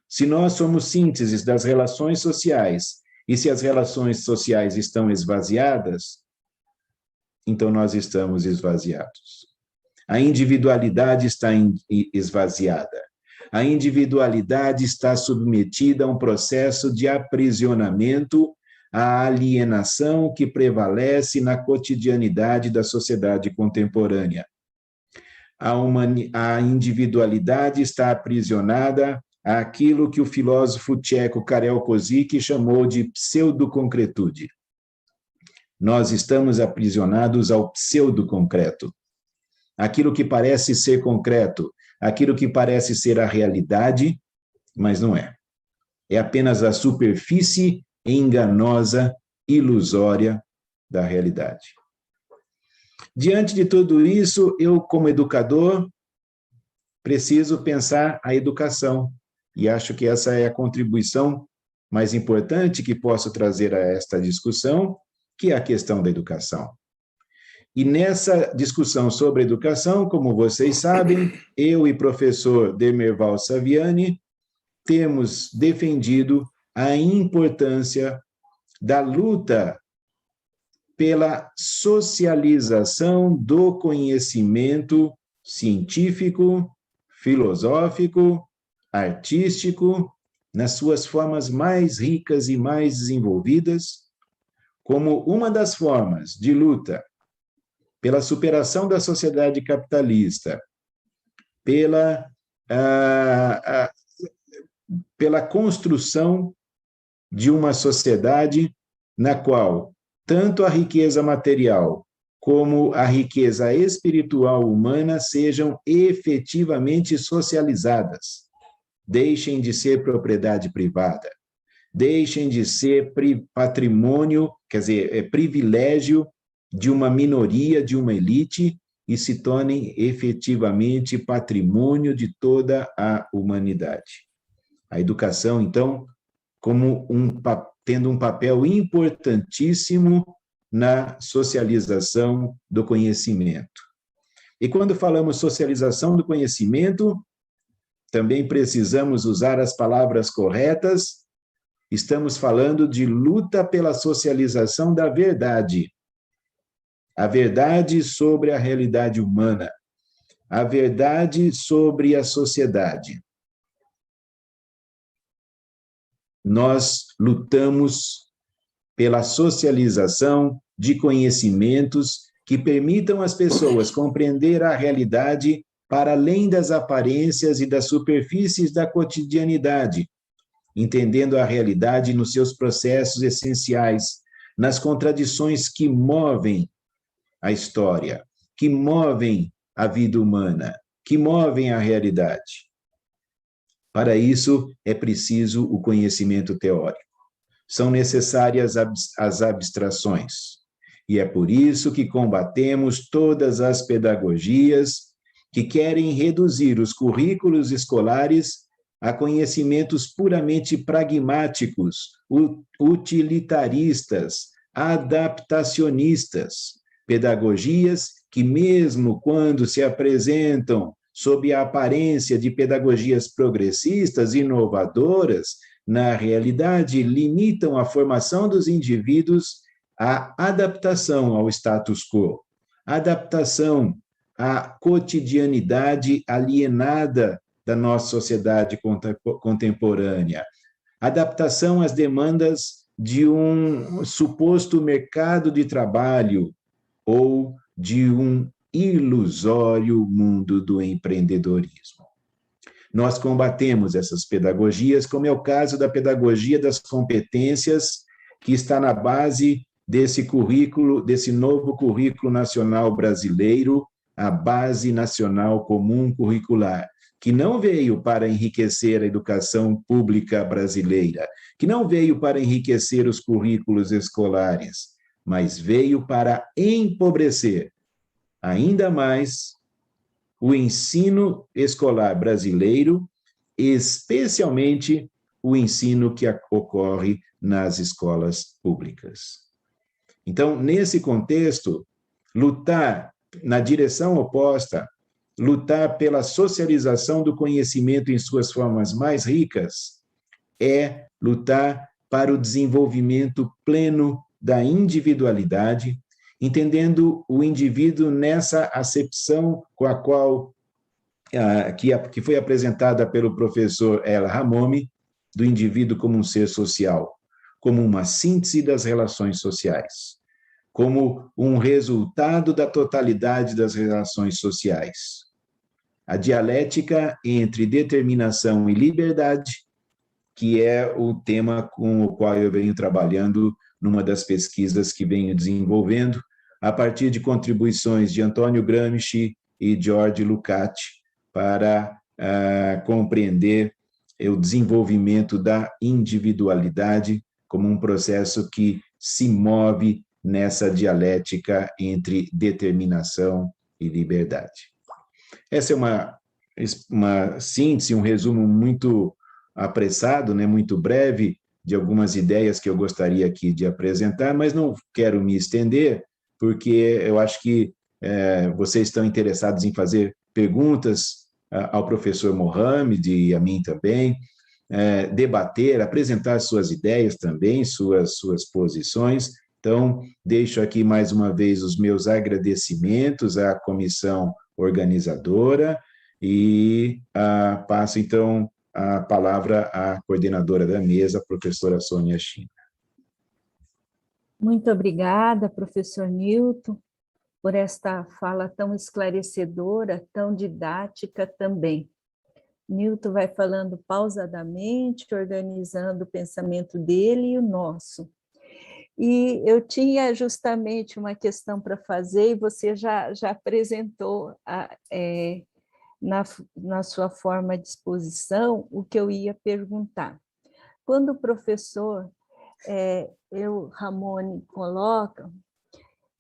Se nós somos sínteses das relações sociais, e se as relações sociais estão esvaziadas, então nós estamos esvaziados. A individualidade está esvaziada. A individualidade está submetida a um processo de aprisionamento, à alienação que prevalece na cotidianidade da sociedade contemporânea. A individualidade está aprisionada àquilo que o filósofo tcheco Karel Kozik chamou de pseudoconcretude. Nós estamos aprisionados ao pseudoconcreto. Aquilo que parece ser concreto, aquilo que parece ser a realidade, mas não é. É apenas a superfície enganosa, ilusória da realidade. Diante de tudo isso, eu, como educador, preciso pensar a educação. E acho que essa é a contribuição mais importante que posso trazer a esta discussão, que é a questão da educação. E nessa discussão sobre educação, como vocês sabem, eu e professor Demerval Saviani temos defendido a importância da luta pela socialização do conhecimento científico, filosófico, artístico, nas suas formas mais ricas e mais desenvolvidas, como uma das formas de luta pela superação da sociedade capitalista, pela construção de uma sociedade na qual tanto a riqueza material como a riqueza espiritual humana sejam efetivamente socializadas. Deixem de ser propriedade privada, deixem de ser patrimônio, quer dizer, privilégio de uma minoria, de uma elite, e se tornem efetivamente patrimônio de toda a humanidade. A educação, então, como tendo um papel importantíssimo na socialização do conhecimento. E quando falamos socialização do conhecimento, também precisamos usar as palavras corretas. Estamos falando de luta pela socialização da verdade. A verdade sobre a realidade humana, a verdade sobre a sociedade. Nós lutamos pela socialização de conhecimentos que permitam às pessoas compreender a realidade para além das aparências e das superfícies da cotidianidade, entendendo a realidade nos seus processos essenciais, nas contradições que movem a história, que movem a vida humana, que movem a realidade. Para isso, é preciso o conhecimento teórico. São necessárias as abstrações. E é por isso que combatemos todas as pedagogias que querem reduzir os currículos escolares a conhecimentos puramente pragmáticos, utilitaristas, adaptacionistas, pedagogias que, mesmo quando se apresentam sob a aparência de pedagogias progressistas, inovadoras, na realidade limitam a formação dos indivíduos à adaptação ao status quo, adaptação à cotidianidade alienada da nossa sociedade contemporânea, adaptação às demandas de um suposto mercado de trabalho ou de um ilusório mundo do empreendedorismo. Nós combatemos essas pedagogias, como é o caso da pedagogia das competências, que está na base desse currículo, desse novo currículo nacional brasileiro, a Base Nacional Comum Curricular, que não veio para enriquecer a educação pública brasileira, que não veio para enriquecer os currículos escolares, mas veio para empobrecer ainda mais o ensino escolar brasileiro, especialmente o ensino que ocorre nas escolas públicas. Então, nesse contexto, lutar na direção oposta, lutar pela socialização do conhecimento em suas formas mais ricas, é lutar para o desenvolvimento pleno da individualidade, entendendo o indivíduo nessa acepção com a qual que foi apresentada pelo professor El Hamoumi, do indivíduo como um ser social, como uma síntese das relações sociais, como um resultado da totalidade das relações sociais. A dialética entre determinação e liberdade, que é o tema com o qual eu venho trabalhando numa das pesquisas que venho desenvolvendo, a partir de contribuições de Antônio Gramsci e George Lukács, para compreender o desenvolvimento da individualidade como um processo que se move nessa dialética entre determinação e liberdade. Essa é uma síntese, um resumo muito apressado, né, muito breve, de algumas ideias que eu gostaria aqui de apresentar, mas não quero me estender, porque eu acho que vocês estão interessados em fazer perguntas ao professor Mohamed e a mim também, debater, apresentar suas ideias também, suas posições. Então, deixo aqui mais uma vez os meus agradecimentos à comissão organizadora e passo, então, a palavra à coordenadora da mesa, a professora Sônia China. Muito obrigada, professor Newton, por esta fala tão esclarecedora, tão didática também. Newton vai falando pausadamente, organizando o pensamento dele e o nosso. E eu tinha justamente uma questão para fazer, e você já apresentou na sua forma de exposição o que eu ia perguntar. Quando o professor Ramone coloca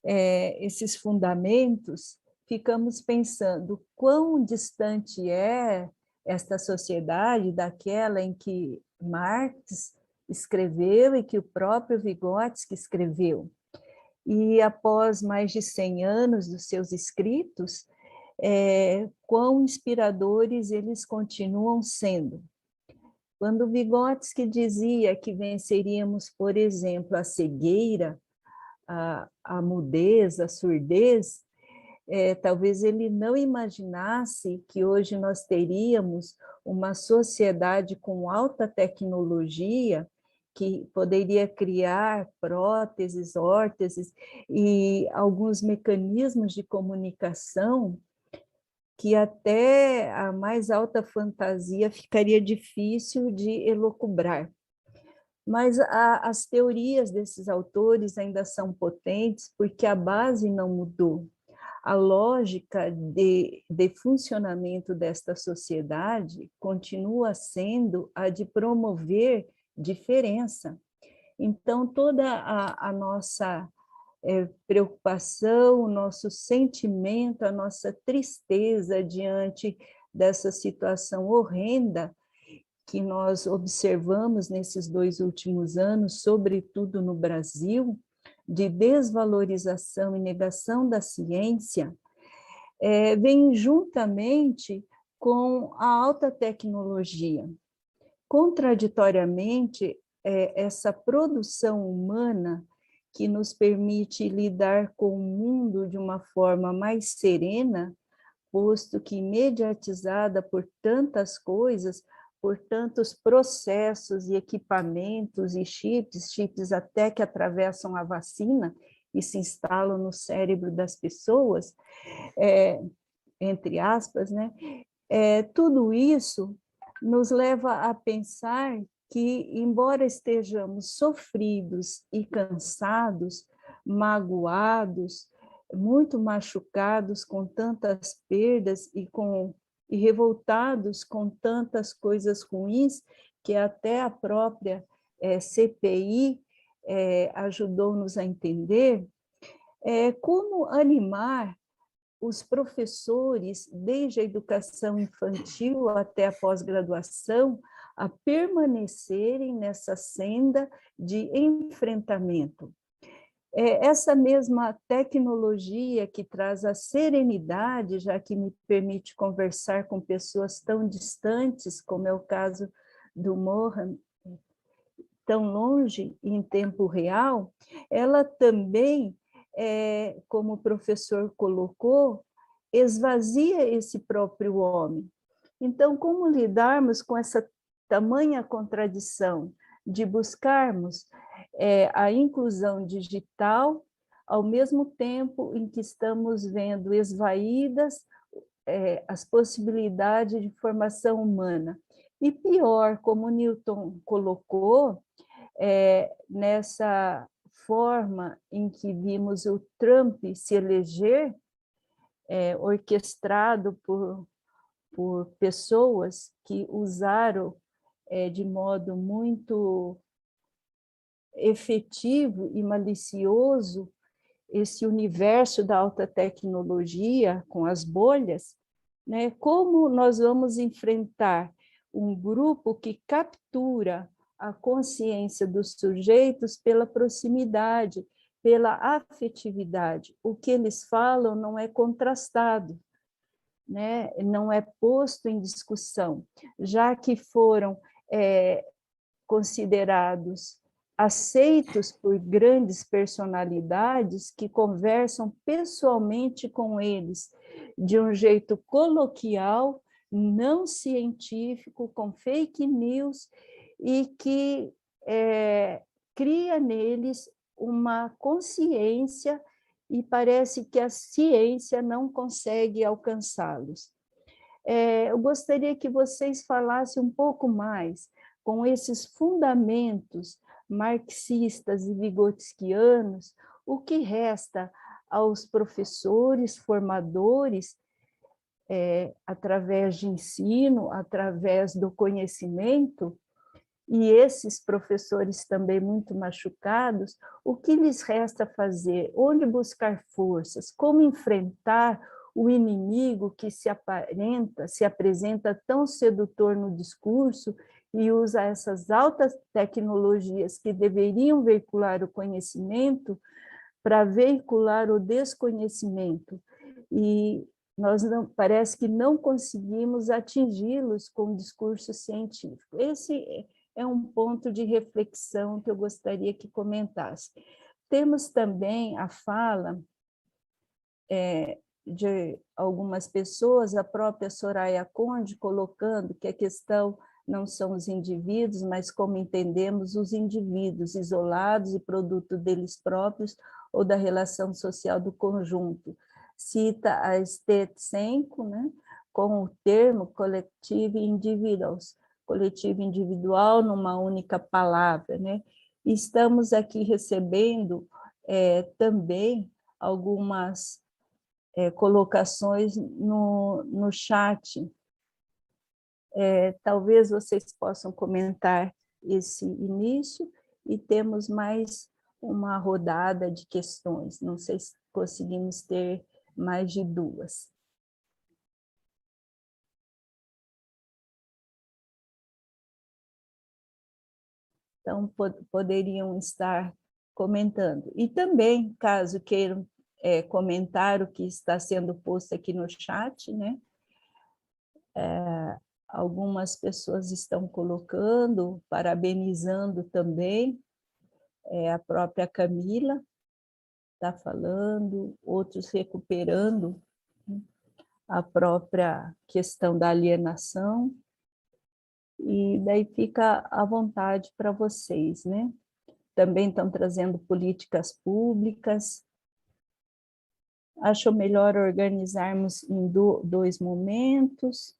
esses fundamentos, ficamos pensando quão distante é esta sociedade daquela em que Marx escreveu e que o próprio Vygotsky escreveu. E após mais de 100 anos dos seus escritos, quão inspiradores eles continuam sendo. Quando Vygotsky dizia que venceríamos, por exemplo, a cegueira, a mudez, a surdez, talvez ele não imaginasse que hoje nós teríamos uma sociedade com alta tecnologia que poderia criar próteses, órteses e alguns mecanismos de comunicação que até a mais alta fantasia ficaria difícil de elocubrar. Mas as teorias desses autores ainda são potentes porque a base não mudou. A lógica de funcionamento desta sociedade continua sendo a de promover diferença. Então, toda a nossa preocupação, o nosso sentimento, a nossa tristeza diante dessa situação horrenda que nós observamos nesses 2 últimos anos, sobretudo no Brasil, de desvalorização e negação da ciência, vem juntamente com a alta tecnologia. Contraditoriamente, essa produção humana que nos permite lidar com o mundo de uma forma mais serena, posto que mediatizada por tantas coisas, por tantos processos e equipamentos e chips até que atravessam a vacina e se instalam no cérebro das pessoas, entre aspas, né? Tudo isso nos leva a pensar que, embora estejamos sofridos e cansados, magoados, muito machucados com tantas perdas e revoltados com tantas coisas ruins, que até a própria CPI ajudou-nos a entender, como animar os professores, desde a educação infantil até a pós-graduação, a permanecerem nessa senda de enfrentamento. Essa mesma tecnologia que traz a serenidade, já que me permite conversar com pessoas tão distantes, como é o caso do Mohan, tão longe em tempo real, ela também, como o professor colocou, esvazia esse próprio homem. Então, como lidarmos com essa tamanha contradição de buscarmos a inclusão digital, ao mesmo tempo em que estamos vendo esvaídas as possibilidades de formação humana? E pior, como Newton colocou, nessa forma em que vimos o Trump se eleger, orquestrado por pessoas que usaram de modo muito efetivo e malicioso esse universo da alta tecnologia com as bolhas, né? Como nós vamos enfrentar um grupo que captura a consciência dos sujeitos pela proximidade, pela afetividade? O que eles falam não é contrastado, né? Não é posto em discussão, já que foram considerados aceitos por grandes personalidades que conversam pessoalmente com eles, de um jeito coloquial, não científico, com fake news, e que cria neles uma consciência e parece que a ciência não consegue alcançá-los. Eu gostaria que vocês falassem um pouco mais com esses fundamentos marxistas e vigotskianos, o que resta aos professores, formadores, através de ensino, através do conhecimento, e esses professores também muito machucados, o que lhes resta fazer? Onde buscar forças? Como enfrentar o inimigo que se apresenta tão sedutor no discurso e usa essas altas tecnologias que deveriam veicular o conhecimento para veicular o desconhecimento? E nós parece que não conseguimos atingi-los com o discurso científico. Esse é um ponto de reflexão que eu gostaria que comentasse. Temos também a fala de algumas pessoas, a própria Soraya Conde, colocando que a questão não são os indivíduos, mas como entendemos os indivíduos isolados e produto deles próprios ou da relação social do conjunto. Cita a Stetsenko, né, com o termo collective individuals, coletivo individual numa única palavra, né? Estamos aqui recebendo também algumas colocações no chat. Talvez vocês possam comentar esse início e temos mais uma rodada de questões. Não sei se conseguimos ter mais de duas. Então, poderiam estar comentando. E também, caso queiram comentar o que está sendo posto aqui no chat, né? Algumas pessoas estão colocando, parabenizando também, a própria Camila está falando, outros recuperando, né, a própria questão da alienação, e daí fica à vontade para vocês, né? Também estão trazendo políticas públicas. Acho melhor organizarmos em dois momentos.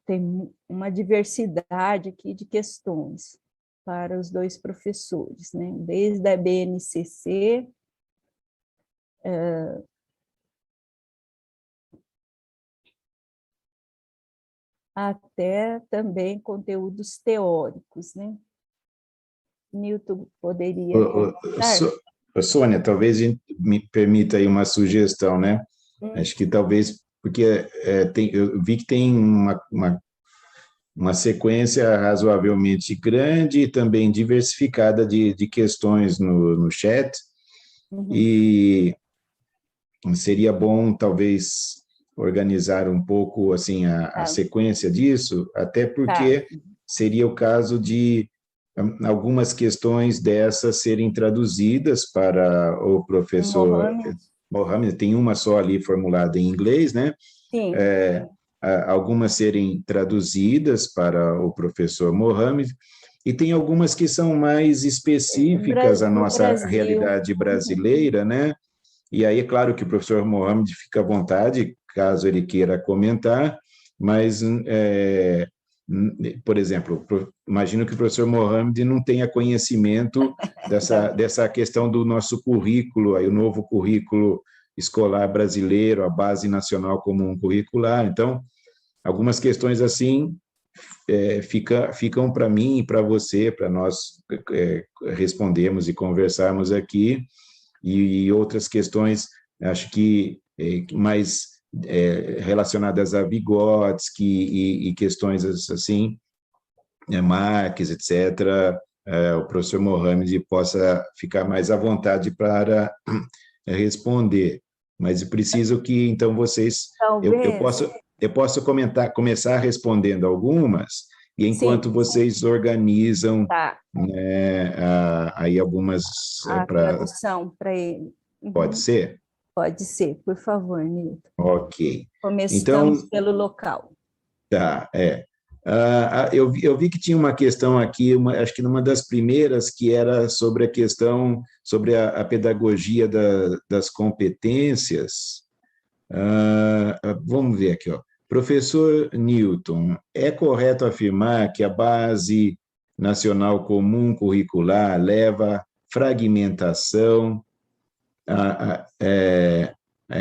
Tem uma diversidade aqui de questões para os dois professores, né? Desde a BNCC, até também conteúdos teóricos, né? Newton poderia comentar? Sônia, talvez me permita aí uma sugestão, né? Acho que talvez, porque eu vi que tem uma sequência razoavelmente grande e também diversificada de questões no chat, e seria bom, talvez, organizar um pouco assim a sequência disso, até porque seria o caso de algumas questões dessas serem traduzidas para o professor Mohamed. Tem uma só ali formulada em inglês, né? Sim. Algumas serem traduzidas para o professor Mohamed, e tem algumas que são mais específicas à nossa realidade brasileira, né? E aí, é claro que o professor Mohamed fica à vontade, caso ele queira comentar, mas, por exemplo, imagino que o professor Mohamed não tenha conhecimento dessa questão do nosso currículo, aí o novo currículo escolar brasileiro, a Base Nacional Comum Curricular. Então, algumas questões assim ficam para mim e para você, para nós respondermos e conversarmos aqui, e outras questões, acho que mais relacionadas a Vygotsky e questões assim, Marx, etc., o professor Mohamed possa ficar mais à vontade para responder. Mas preciso que, então, vocês... Eu posso começar respondendo algumas, e enquanto vocês organizam né, aí algumas... A tradução para ele. Pode ser? Pode ser, por favor, Nilton. Ok. Começamos então, pelo local. Tá, eu vi que tinha uma questão aqui, acho que numa das primeiras, que era sobre a questão, sobre a pedagogia das competências. Vamos ver aqui, ó. Professor Newton, é correto afirmar que a Base Nacional Comum Curricular leva fragmentação,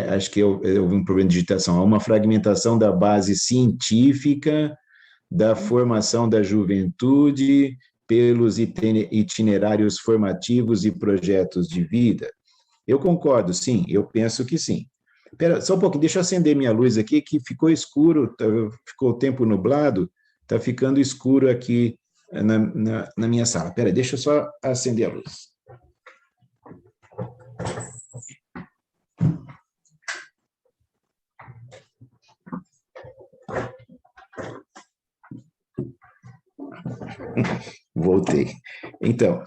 acho que houve um problema de digitação, há uma fragmentação da base científica, da formação da juventude, pelos itinerários formativos e projetos de vida? Eu concordo, sim, eu penso que sim. Espera, só um pouquinho, deixa eu acender minha luz aqui, que ficou escuro, ficou o tempo nublado, está ficando escuro aqui na minha sala. Espera, deixa eu só acender a luz. Voltei. Então,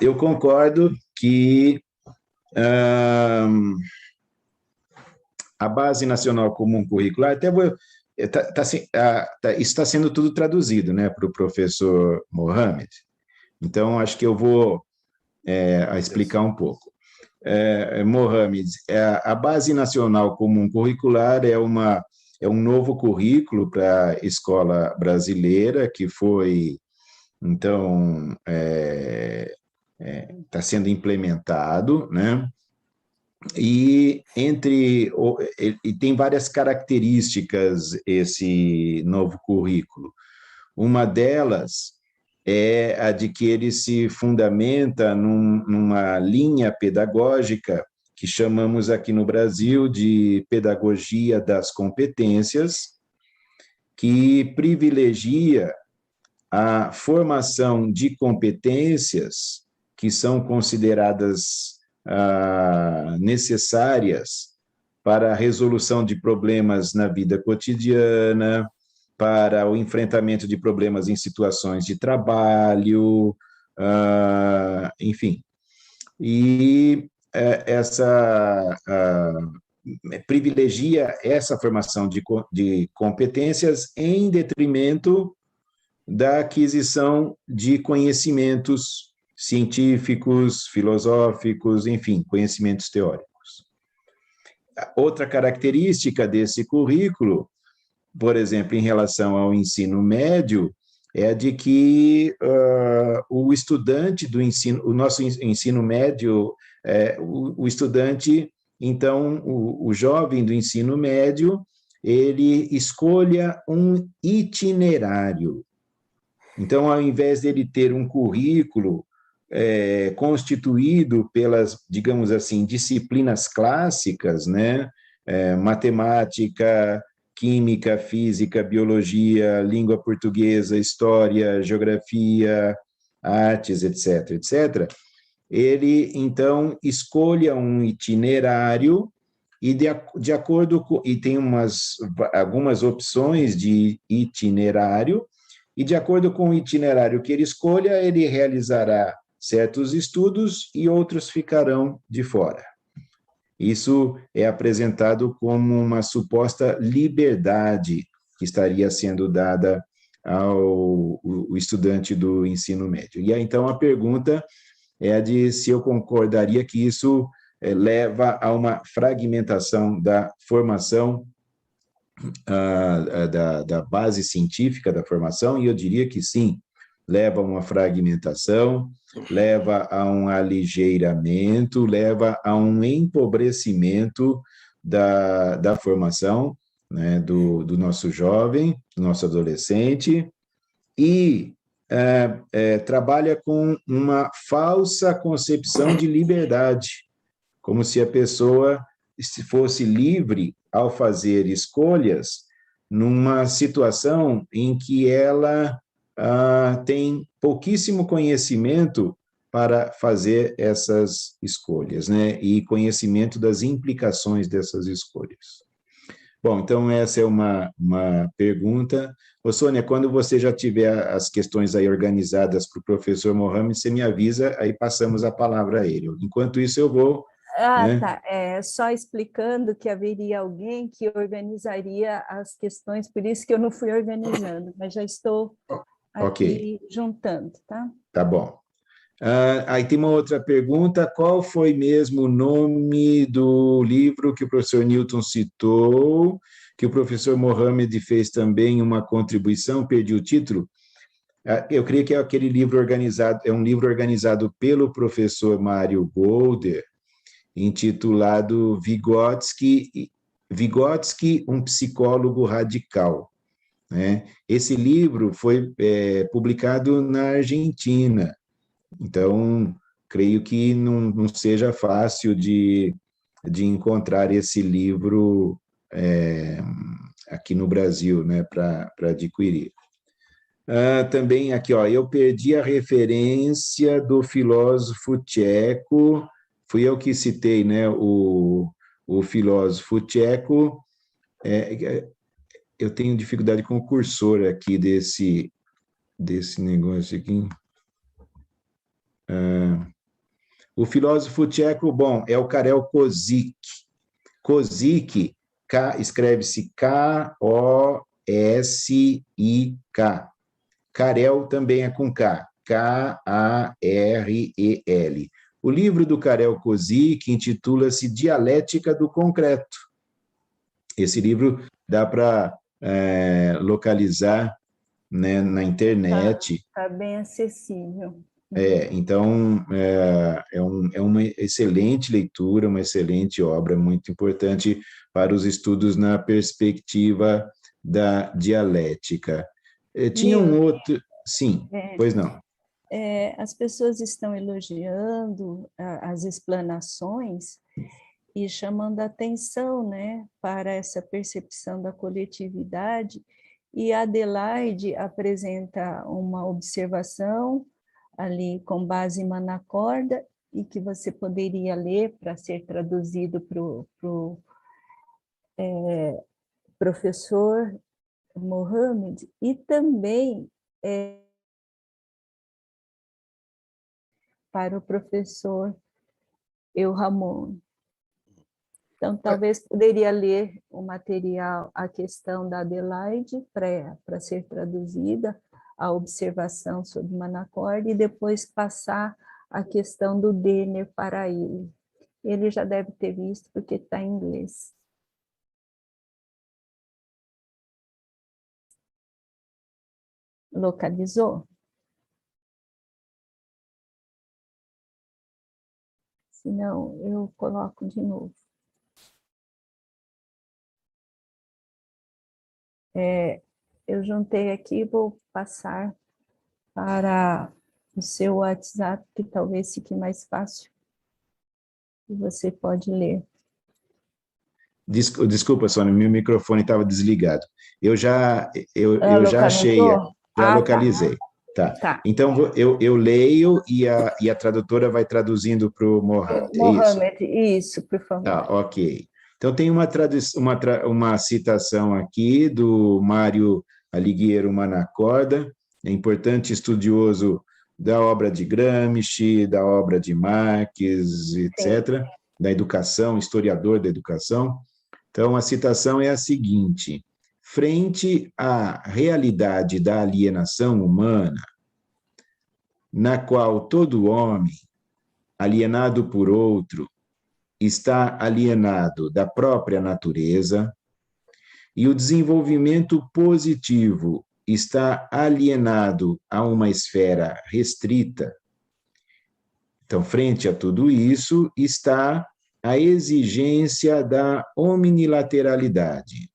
eu concordo que a Base Nacional Comum Curricular, até isso está sendo tudo traduzido, né, para o professor Mohamed. Então, acho que eu vou explicar um pouco. Mohamed, a Base Nacional Comum Curricular é um novo currículo para a escola brasileira, que foi, então, está sendo implementado, né? E tem várias características esse novo currículo. Uma delas é a de que ele se fundamenta numa linha pedagógica que chamamos aqui no Brasil de pedagogia das competências, que privilegia a formação de competências que são consideradas necessárias para a resolução de problemas na vida cotidiana, para o enfrentamento de problemas em situações de trabalho, enfim. E privilegia essa formação de competências em detrimento da aquisição de conhecimentos científicos, filosóficos, enfim, conhecimentos teóricos. Outra característica desse currículo, por exemplo, em relação ao ensino médio, é a de que o estudante do ensino, o nosso ensino médio, o estudante, então, o jovem do ensino médio, ele escolha um itinerário. Então, ao invés dele ter um currículo constituído pelas, digamos assim, disciplinas clássicas, né? Matemática, química, física, biologia, língua portuguesa, história, geografia, artes, etc., etc., ele, então, escolha um itinerário e, de acordo com... E tem algumas opções de itinerário, e, de acordo com o itinerário que ele escolha, ele realizará certos estudos e outros ficarão de fora. Isso é apresentado como uma suposta liberdade que estaria sendo dada ao estudante do ensino médio. E aí, então, a pergunta é a de se eu concordaria que isso leva a uma fragmentação da formação, da base científica da formação, e eu diria que sim, leva a uma fragmentação, leva a um aligeiramento, leva a um empobrecimento da formação, né, do nosso jovem, do nosso adolescente, e trabalha com uma falsa concepção de liberdade, como se a pessoa fosse livre ao fazer escolhas numa situação em que ela tem pouquíssimo conhecimento para fazer essas escolhas, né? E conhecimento das implicações dessas escolhas. Bom, então essa é uma pergunta. Ô, Sônia, quando você já tiver as questões aí organizadas para o professor Mohamed, você me avisa, aí passamos a palavra a ele. Enquanto isso, eu vou... né? Tá. Só explicando que haveria alguém que organizaria as questões, por isso que eu não fui organizando, mas já estou aqui juntando, tá? Tá bom. Aí tem uma outra pergunta, qual foi mesmo o nome do livro que o professor Newton citou, que o professor Mohamed fez também uma contribuição, perdi o título? Eu creio que é aquele livro organizado, é um livro organizado pelo professor Mário Golder, intitulado Vygotsky, um psicólogo radical, né? Esse livro foi publicado na Argentina, então creio que não seja fácil de encontrar esse livro aqui no Brasil, né, para adquirir. Também aqui, ó, eu perdi a referência do filósofo tcheco, fui eu que citei, né, o filósofo tcheco. Eu tenho dificuldade com o cursor aqui desse negócio aqui. O filósofo tcheco, bom, é o Karel Kozik. Kozik, escreve-se K-O-S-I-K. Karel também é com K, K-A-R-E-L. O livro do Karel Kozik intitula-se Dialética do Concreto. Esse livro dá para localizar, né, na internet. Está bem acessível. Então, é uma excelente leitura, uma excelente obra, muito importante para os estudos na perspectiva da dialética. Tinha um outro... Sim, pois não. As pessoas estão elogiando as explanações e chamando a atenção, né, para essa percepção da coletividade, e a Adelaide apresenta uma observação ali com base em Manacorda, e que você poderia ler para ser traduzido para o professor Mohamed, e também para o professor Eu Ramon. Então, talvez poderia ler o material, a questão da Adelaide, para ser traduzida, a observação sobre Manacorda, e depois passar a questão do Denner para ele. Ele já deve ter visto, porque está em inglês. Localizou? Se não, eu coloco de novo. Eu juntei aqui, vou passar para o seu WhatsApp, que talvez fique mais fácil, e você pode ler. Desculpa, Sônia, meu microfone estava desligado. Eu já achei, já localizei. Tá. Então, eu leio e a tradutora vai traduzindo para o Mohamed, Mohamed, isso, por favor. Tá, ok. Então, tem uma citação aqui do Mário Alighiero Manacorda, é importante estudioso da obra de Gramsci, da obra de Marx, etc., da educação, historiador da educação. Então, a citação é a seguinte: frente à realidade da alienação humana, na qual todo homem, alienado por outro, está alienado da própria natureza, e o desenvolvimento positivo está alienado a uma esfera restrita. Então, frente a tudo isso, está a exigência da omnilateralidade,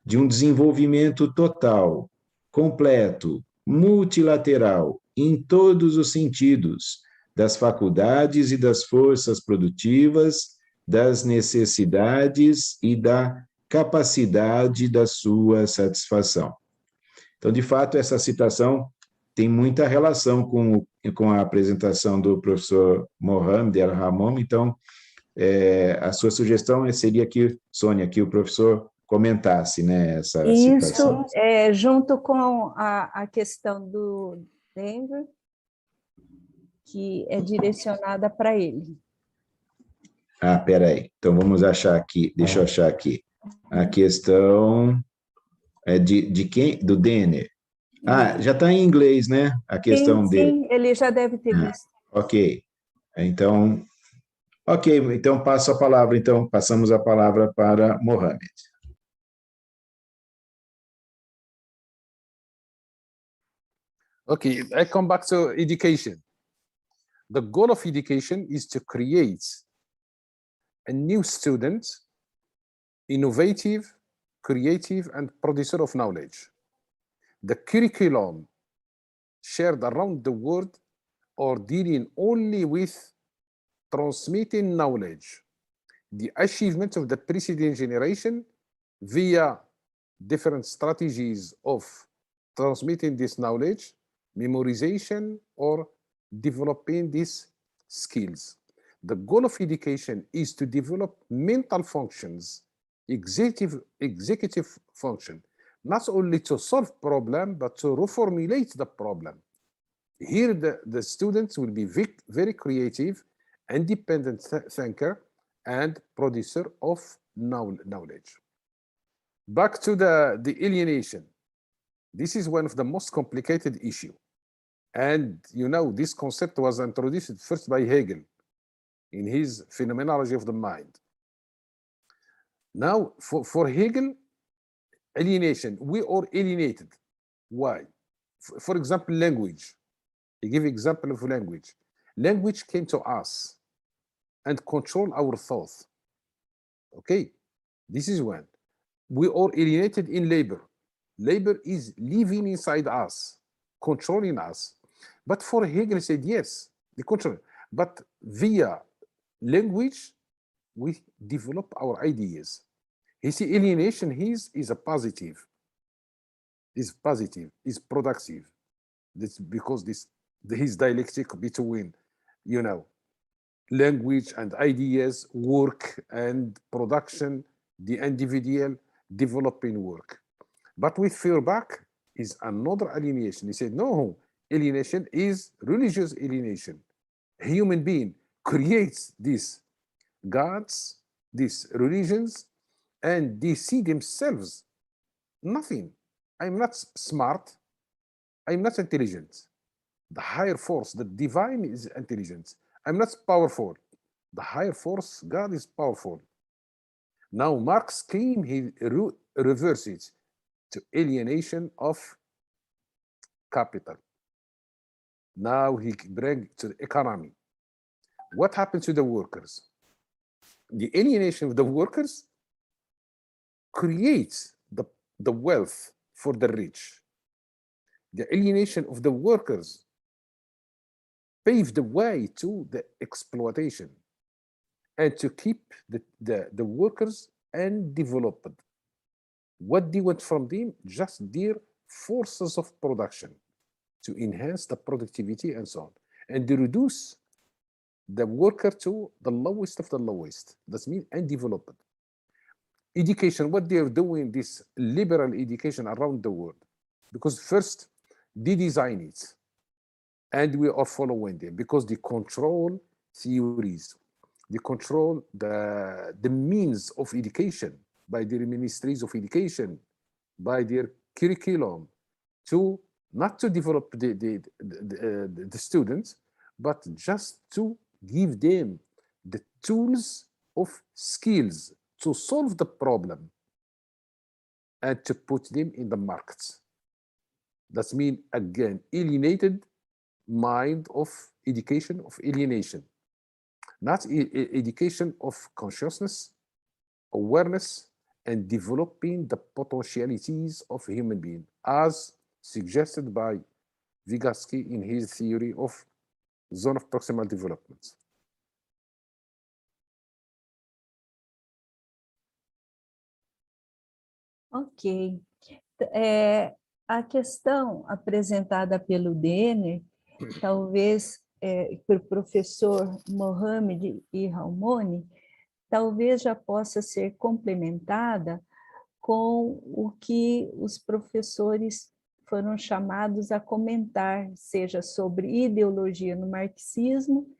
de um desenvolvimento total, completo, multilateral, em todos os sentidos, das faculdades e das forças produtivas, das necessidades e da capacidade da sua satisfação. Então, de fato, essa citação tem muita relação com a apresentação do professor Mohamed El-Hammoum. Então, a sua sugestão seria que, Sônia, que o professor comentasse, né, essa citação. Isso, junto com a questão do Denver, que é direcionada para ele. Ah, peraí. Então, vamos achar aqui. Deixa eu achar aqui. A questão é de quem? Do Denner. Ah, já está em inglês, né? A questão dele. Sim, ele já deve ter visto. Ok. Então, ok. Então, passo a palavra. Então, passamos a palavra para Mohamed. Okay, I come back to education. The goal of education is to create a new student, innovative, creative, and producer of knowledge. The curriculum shared around the world are dealing only with transmitting knowledge, the achievements of the preceding generation via different strategies of transmitting this knowledge, memorization, or developing these skills. The goal of education is to develop mental functions, executive function, not only to solve problem, but to reformulate the problem. Here, the students will be very creative, independent thinker, and producer of knowledge. Back to the alienation. This is one of the most complicated issue. And you know, this concept was introduced first by Hegel in his Phenomenology of the Mind. Now, for Hegel, alienation, we are alienated. Why? For example, language. He gave example of language. Language came to us and control our thoughts. Okay, this is one. We are alienated in labor. Labor is living inside us, controlling us. But for Hegel, he said, yes, the control. But via language, we develop our ideas. He said alienation is a positive, is positive, is productive. This because his dialectic between, you know, language and ideas, work and production, the individual developing work. But with Feuerbach is another alienation. He said, no, alienation is religious alienation. A human being creates these gods, these religions, and they see themselves nothing. I'm not smart. I'm not intelligent. The higher force, the divine, is intelligence. I'm not powerful. The higher force, God, is powerful. Now Marx came, he reversed it to alienation of capital. Now he brings to the economy. What happened to the workers? The alienation of the workers creates the wealth for the rich. The alienation of the workers paved the way to the exploitation and to keep the workers undeveloped. What they want from them? Just their forces of production to enhance the productivity and so on, and to reduce the worker to the lowest of the lowest. That means undeveloped. Education, what they are doing, this liberal education around the world, because first they design it and we are following them because they control theories, they control the means of education by their ministries of education, by their curriculum, to not to develop the students, but just to give them the tools of skills to solve the problem and to put them in the markets. That means, again, alienated mind of education of alienation, not education of consciousness, awareness, and developing the potentialities of human being, as suggested by Vygotsky in his theory of zone of proximal development. Ok. A questão apresentada pelo Denner, talvez pelo professor Mohamed e Ralmoni, talvez já possa ser complementada com o que os professores foram chamados a comentar, seja sobre ideologia no marxismo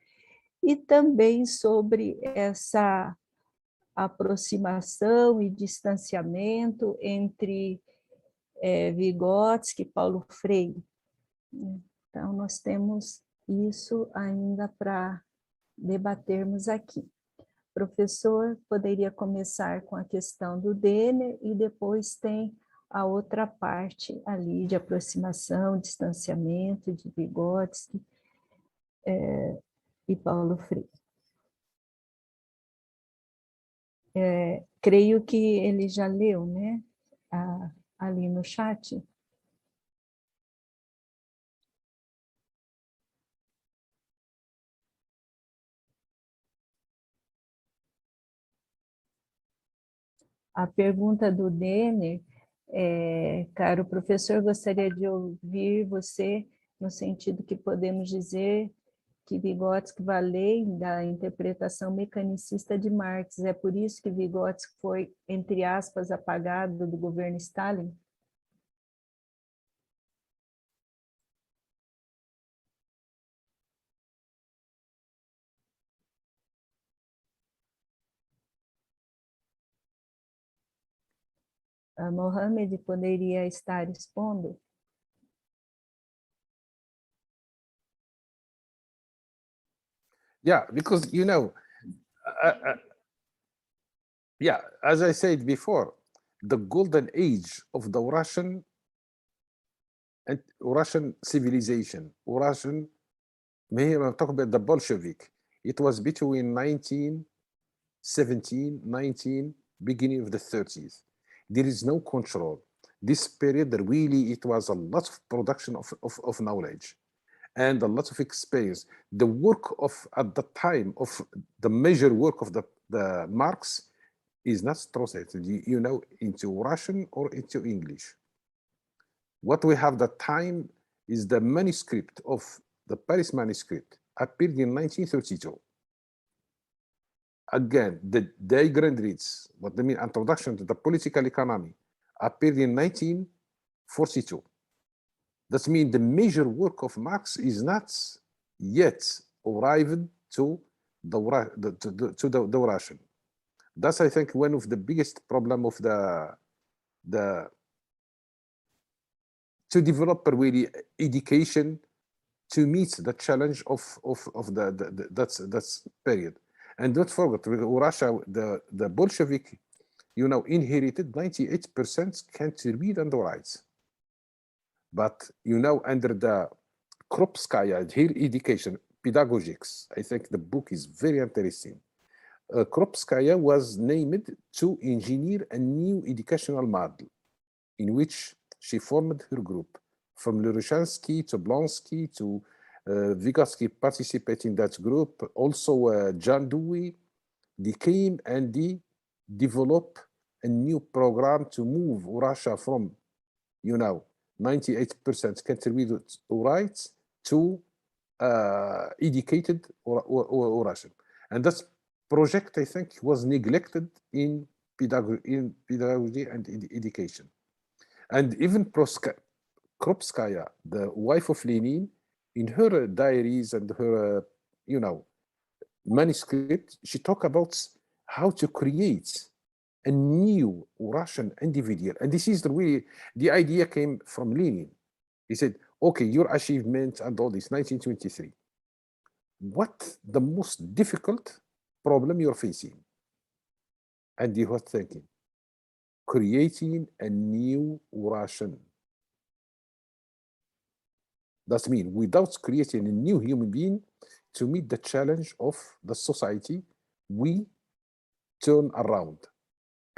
e também sobre essa aproximação e distanciamento entre Vygotsky e Paulo Freire. Então, nós temos isso ainda para debatermos aqui. O professor poderia começar com a questão do Denner e depois tem a outra parte ali de aproximação, distanciamento de Vygotsky e Paulo Freire. Creio que ele já leu, né? Ali no chat. A pergunta do Denner, caro professor, gostaria de ouvir você no sentido que podemos dizer que Vygotsky vai além da interpretação mecanicista de Marx. É por isso que Vygotsky foi, entre aspas, apagado do governo Stalin? Mohamed poderia estar expondo? Yeah, because, you know, yeah, as I said before, the golden age of the Russian civilization, I'm talking about the Bolshevik, it was between 1917, 19, beginning of the 30s. There is no control. This period, really, it was a lot of production of knowledge and a lot of experience. The work of, at the time, of the major work of the Marx is not translated, you know, into Russian or into English. What we have the time is the manuscript of the Paris manuscript appeared in 1932. Again, the Die Grundrisse, what they mean, Introduction to the Political Economy, appeared in 1942. That means the major work of Marx is not yet arrived to the Russian. That's, I think, one of the biggest problem of to develop really education to meet the challenge of that period. And don't forget, Russia, the Bolshevik, you know, inherited 98% can't read and write. But, you know, under the Krupskaya, her education, pedagogics, I think the book is very interesting. Krupskaya was named to engineer a new educational model in which she formed her group. From Lurushansky to Blonsky to Vygotsky participated in that group. Also, John Dewey, they came and they developed a new program to move Russia from, you know, 98% contributed rights to educated or Russian. And that project, I think, was neglected in pedagogy and education. And even Krupskaya, the wife of Lenin, in her diaries and her, you know, manuscript, she talked about how to create a new Russian individual. And this is the way the idea came from Lenin. He said, okay, your achievement and all this, 1923. What the most difficult problem you're facing? And he was thinking, creating a new Russian. That means without creating a new human being to meet the challenge of the society, we turn around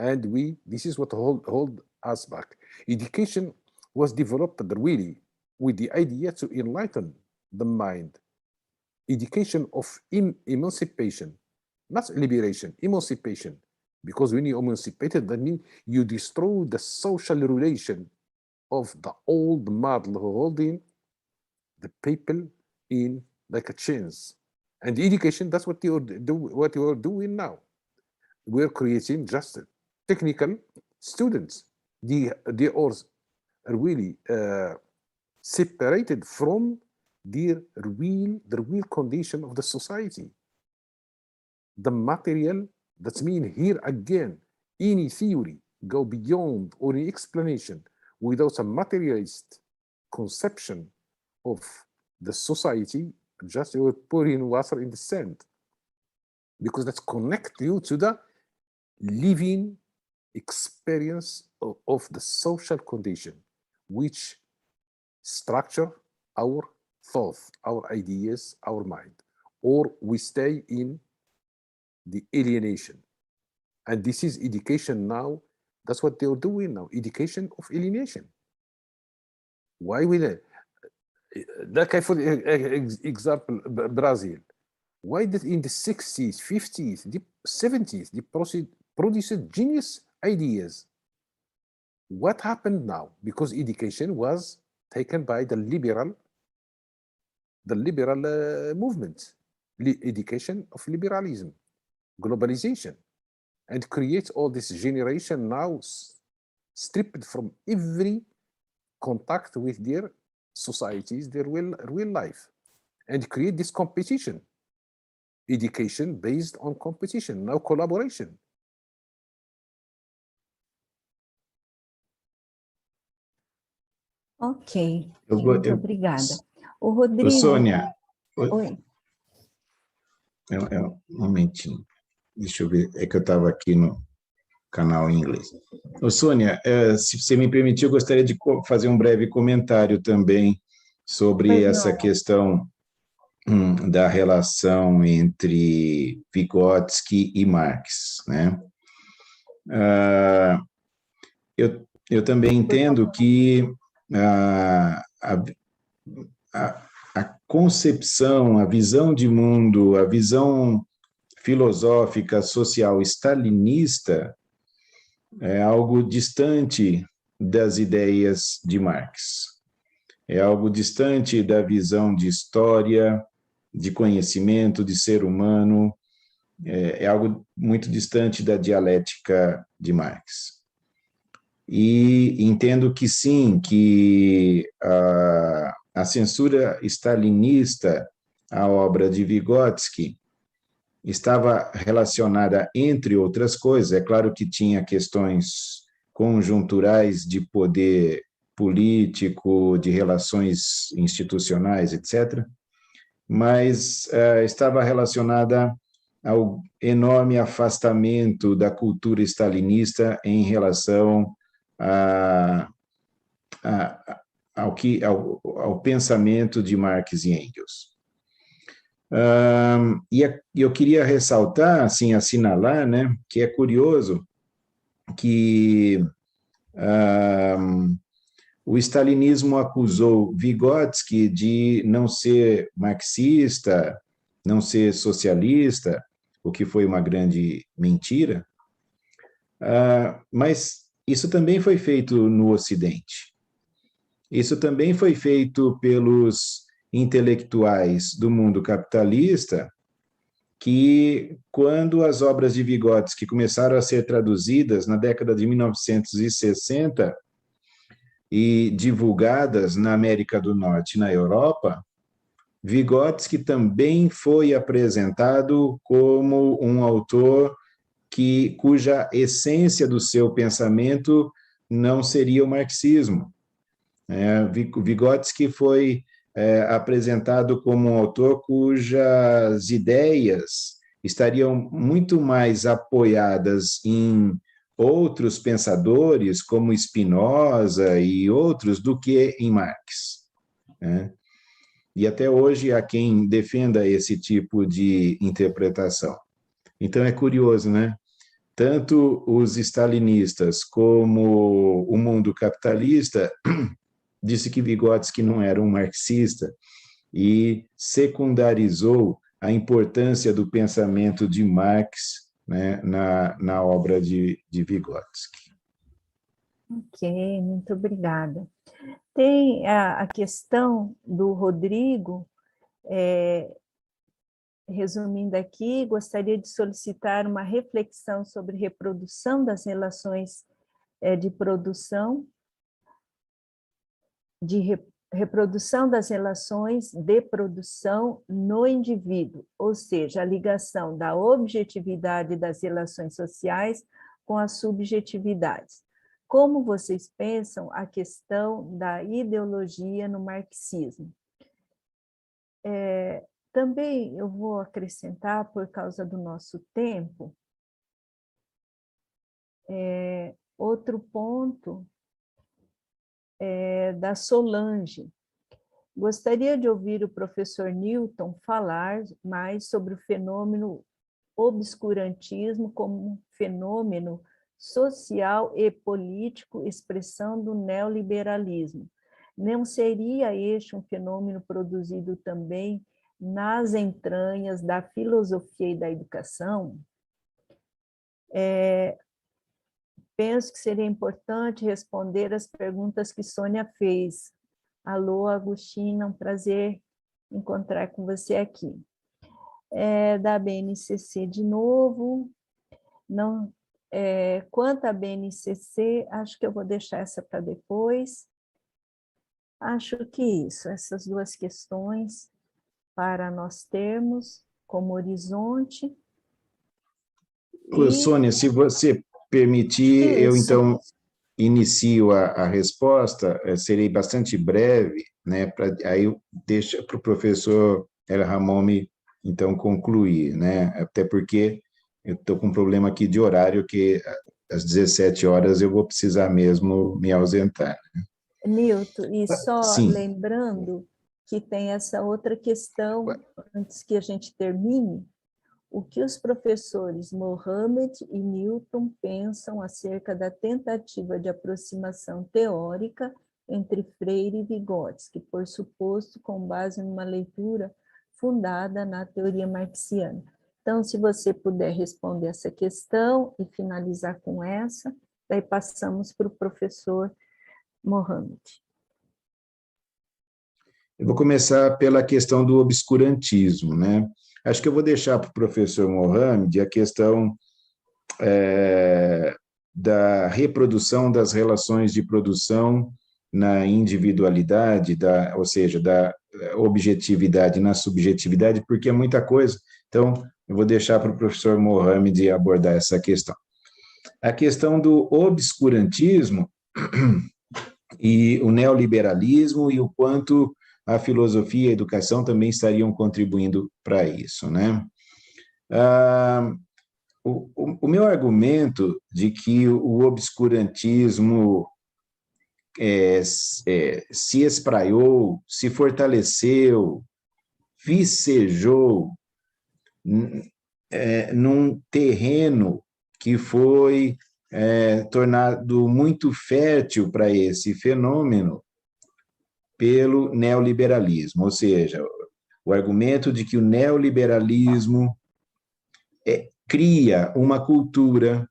And this is what hold us back. Education was developed really with the idea to enlighten the mind. Education of emancipation, not liberation, emancipation. Because when you emancipated, that means you destroy the social relation of the old model holding the people in like a chains. And education, that's what you are doing now. We're creating just technical students. They are really separated from the real condition of the society. The material, that means here again, any theory go beyond or any explanation without a materialist conception of the society, just you pouring water in the sand, because that connect you to the living experience of the social condition, which structure our thoughts, our ideas, our mind, or we stay in the alienation. And this is education now. That's what they're doing now, education of alienation. Why will they? Like for example, Brazil. Why did in the 60s, 50s, the 70s, they produced genius ideas? What happened now? Because education was taken by the liberal movement, education of liberalism, globalization, and create all this generation now stripped from every contact with their societies, their real life, and create this competition. Education based on competition, now collaboration. Ok, muito obrigada. O Rodrigo... Sônia, Oi. Um momentinho. Deixa eu ver, é que eu estava aqui no canal em inglês. Sônia, se você me permitir, eu gostaria de fazer um breve comentário também sobre essa questão da relação entre Vygotsky e Marx, né? Eu também entendo que a concepção, a visão de mundo, a visão filosófica, social, stalinista é algo distante das ideias de Marx. É algo distante da visão de história, de conhecimento, de ser humano, é algo muito distante da dialética de Marx. E entendo que sim, que a censura stalinista à obra de Vygotsky estava relacionada, entre outras coisas, é claro que tinha questões conjunturais de poder político, de relações institucionais, etc., mas estava relacionada ao enorme afastamento da cultura stalinista em relação ao pensamento de Marx e Engels. E eu queria ressaltar, assim, assinalar, né, que é curioso que o stalinismo acusou Vygotsky de não ser marxista, não ser socialista, o que foi uma grande mentira, mas isso também foi feito no Ocidente. Isso também foi feito pelos intelectuais do mundo capitalista, que, quando as obras de Vygotsky começaram a ser traduzidas na década de 1960 e divulgadas na América do Norte e na Europa, Vygotsky também foi apresentado como um autor cuja essência do seu pensamento não seria o marxismo. Vygotsky foi apresentado como um autor cujas ideias estariam muito mais apoiadas em outros pensadores, como Spinoza e outros, do que em Marx, né? E até hoje há quem defenda esse tipo de interpretação. Então é curioso, né? tanto os stalinistas como o mundo capitalista disse que Vygotsky não era um marxista e secundarizou a importância do pensamento de Marx, né, na obra de Vygotsky. Ok, muito obrigada. Tem a questão do Rodrigo, resumindo aqui, gostaria de solicitar uma reflexão sobre reprodução das relações de produção, reprodução das relações de produção no indivíduo, ou seja, a ligação da objetividade das relações sociais com as subjetividades. Como vocês pensam a questão da ideologia no marxismo? Também eu vou acrescentar, por causa do nosso tempo, outro ponto da Solange. Gostaria de ouvir o professor Newton falar mais sobre o fenômeno obscurantismo como um fenômeno social e político, expressão do neoliberalismo. Não seria este um fenômeno produzido também nas entranhas da filosofia e da educação? Penso que seria importante responder as perguntas que Sônia fez. Alô, Agostina, um prazer encontrar com você aqui. Da BNCC de novo. Não, quanto à BNCC, acho que eu vou deixar essa para depois. Acho que isso, essas duas questões para nós termos como horizonte. Sônia, se você permitir, eu então inicio a resposta, serei bastante breve, né, aí eu deixo para o professor El Hamoumi, então, concluir, né, até porque eu estou com um problema aqui de horário, que às 17 horas eu vou precisar mesmo me ausentar. Nilton, e só Sim. lembrando que tem essa outra questão, antes que a gente termine, o que os professores Mohamed e Newton pensam acerca da tentativa de aproximação teórica entre Freire e Vygotsky, por suposto com base numa leitura fundada na teoria marxiana. Então, se você puder responder essa questão e finalizar com essa, daí passamos para o professor Mohamed. Eu vou começar pela questão do obscurantismo, né? Acho que eu vou deixar para o professor Mohamed a questão da reprodução das relações de produção na individualidade, ou seja, da objetividade na subjetividade, porque é muita coisa. Então, eu vou deixar para o professor Mohamed abordar essa questão. A questão do obscurantismo e o neoliberalismo e o quanto a filosofia e a educação também estariam contribuindo para isso, né? O meu argumento de que o obscurantismo se espraiou, se fortaleceu, vicejou num terreno que foi tornado muito fértil para esse fenômeno pelo neoliberalismo, ou seja, o argumento de que o neoliberalismo cria uma cultura,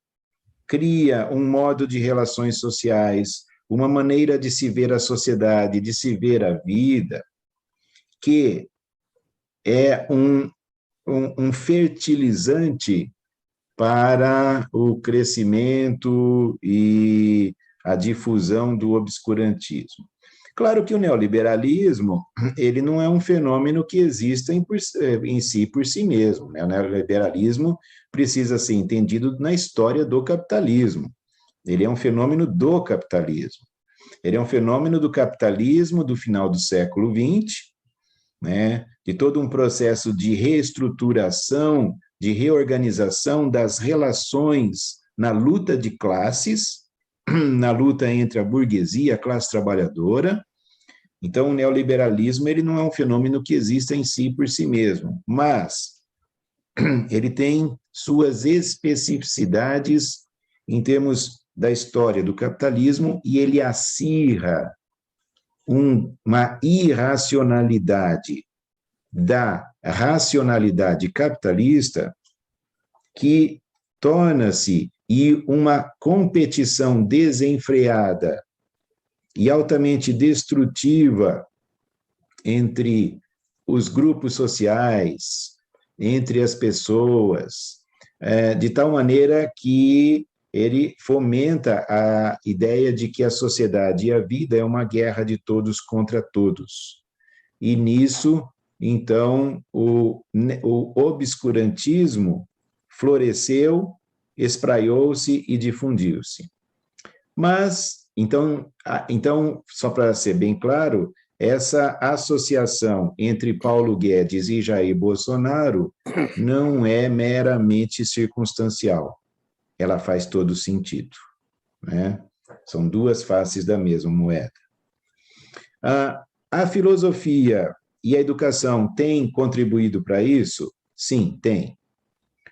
cria um modo de relações sociais, uma maneira de se ver a sociedade, de se ver a vida, que é um fertilizante para o crescimento e a difusão do obscurantismo. Claro que o neoliberalismo, ele não é um fenômeno que exista em si por si mesmo, né? O neoliberalismo precisa ser entendido na história do capitalismo. Ele é um fenômeno do capitalismo. Ele é um fenômeno do capitalismo do final do século XX, né? De todo um processo de reestruturação, de reorganização das relações na luta de classes, na luta entre a burguesia e a classe trabalhadora. Então, o neoliberalismo ele não é um fenômeno que exista em si por si mesmo, mas ele tem suas especificidades em termos da história do capitalismo, e ele acirra uma irracionalidade da racionalidade capitalista que torna-se uma competição desenfreada e altamente destrutiva entre os grupos sociais, entre as pessoas, de tal maneira que ele fomenta a ideia de que a sociedade e a vida é uma guerra de todos contra todos. E nisso, então, o obscurantismo floresceu, espraiou-se e difundiu-se. Mas, então, só para ser bem claro, essa associação entre Paulo Guedes e Jair Bolsonaro não é meramente circunstancial. Ela faz todo sentido, né? São duas faces da mesma moeda. A filosofia e a educação têm contribuído para isso? Sim, tem.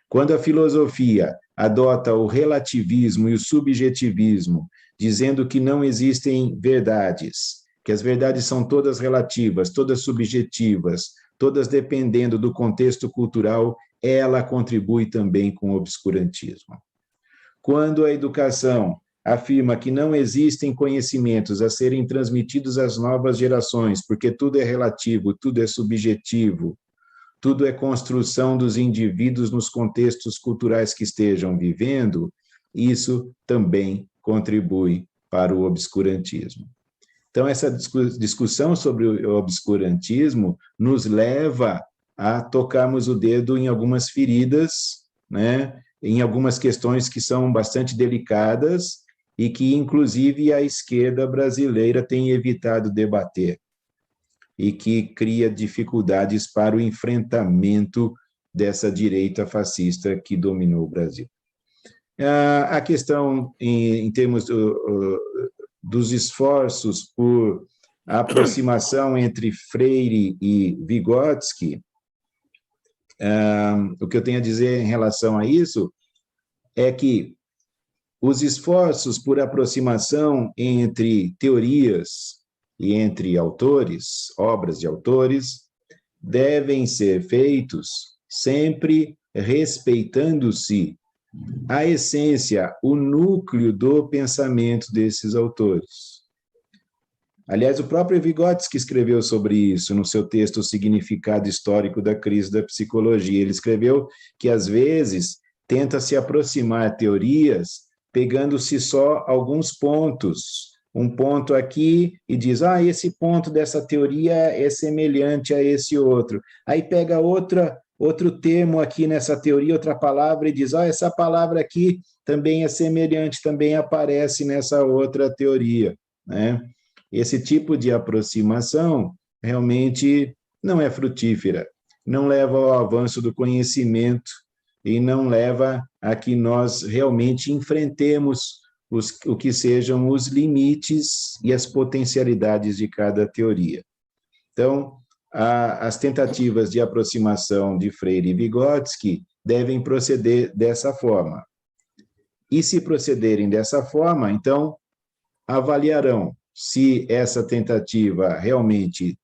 Quando a filosofia adota o relativismo e o subjetivismo, dizendo que não existem verdades, que as verdades são todas relativas, todas subjetivas, todas dependendo do contexto cultural, ela contribui também com o obscurantismo. Quando a educação afirma que não existem conhecimentos a serem transmitidos às novas gerações, porque tudo é relativo, tudo é subjetivo, tudo é construção dos indivíduos nos contextos culturais que estejam vivendo, isso também contribui para o obscurantismo. Então, essa discussão sobre o obscurantismo nos leva a tocarmos o dedo em algumas feridas, né? Em algumas questões que são bastante delicadas e que, inclusive, a esquerda brasileira tem evitado debater e que cria dificuldades para o enfrentamento dessa direita fascista que dominou o Brasil. A questão, em termos dos esforços por aproximação entre Freire e Vygotsky, o que eu tenho a dizer em relação a isso é que os esforços por aproximação entre teorias e entre autores, obras de autores, devem ser feitos sempre respeitando-se a essência, o núcleo do pensamento desses autores. Aliás, o próprio Vygotsky escreveu sobre isso no seu texto O Significado Histórico da Crise da Psicologia. Ele escreveu que, às vezes, tenta se aproximar teorias pegando-se só alguns pontos, um ponto aqui e diz, esse ponto dessa teoria é semelhante a esse outro. Aí pega outro termo aqui nessa teoria, outra palavra, e diz, essa palavra aqui também é semelhante, também aparece nessa outra teoria, né? Esse tipo de aproximação realmente não é frutífera, não leva ao avanço do conhecimento e não leva a que nós realmente enfrentemos o que sejam os limites e as potencialidades de cada teoria. Então, as tentativas de aproximação de Freire e Vygotsky devem proceder dessa forma. E se procederem dessa forma, então, avaliarão se essa tentativa realmente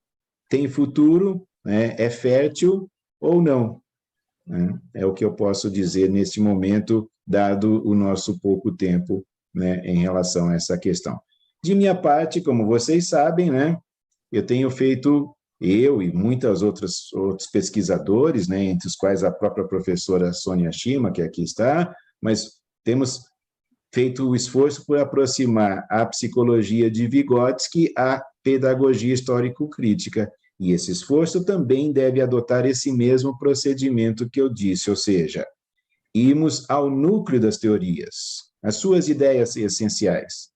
tem futuro, né, é fértil ou não. Né? É o que eu posso dizer neste momento, dado o nosso pouco tempo, né, em relação a essa questão. De minha parte, como vocês sabem, né, eu tenho feito, eu e muitos outros pesquisadores, né, entre os quais a própria professora Sônia Shima, que aqui está, mas temos feito o esforço por aproximar a psicologia de Vygotsky à pedagogia histórico-crítica. E esse esforço também deve adotar esse mesmo procedimento que eu disse, ou seja, irmos ao núcleo das teorias, as suas ideias essenciais,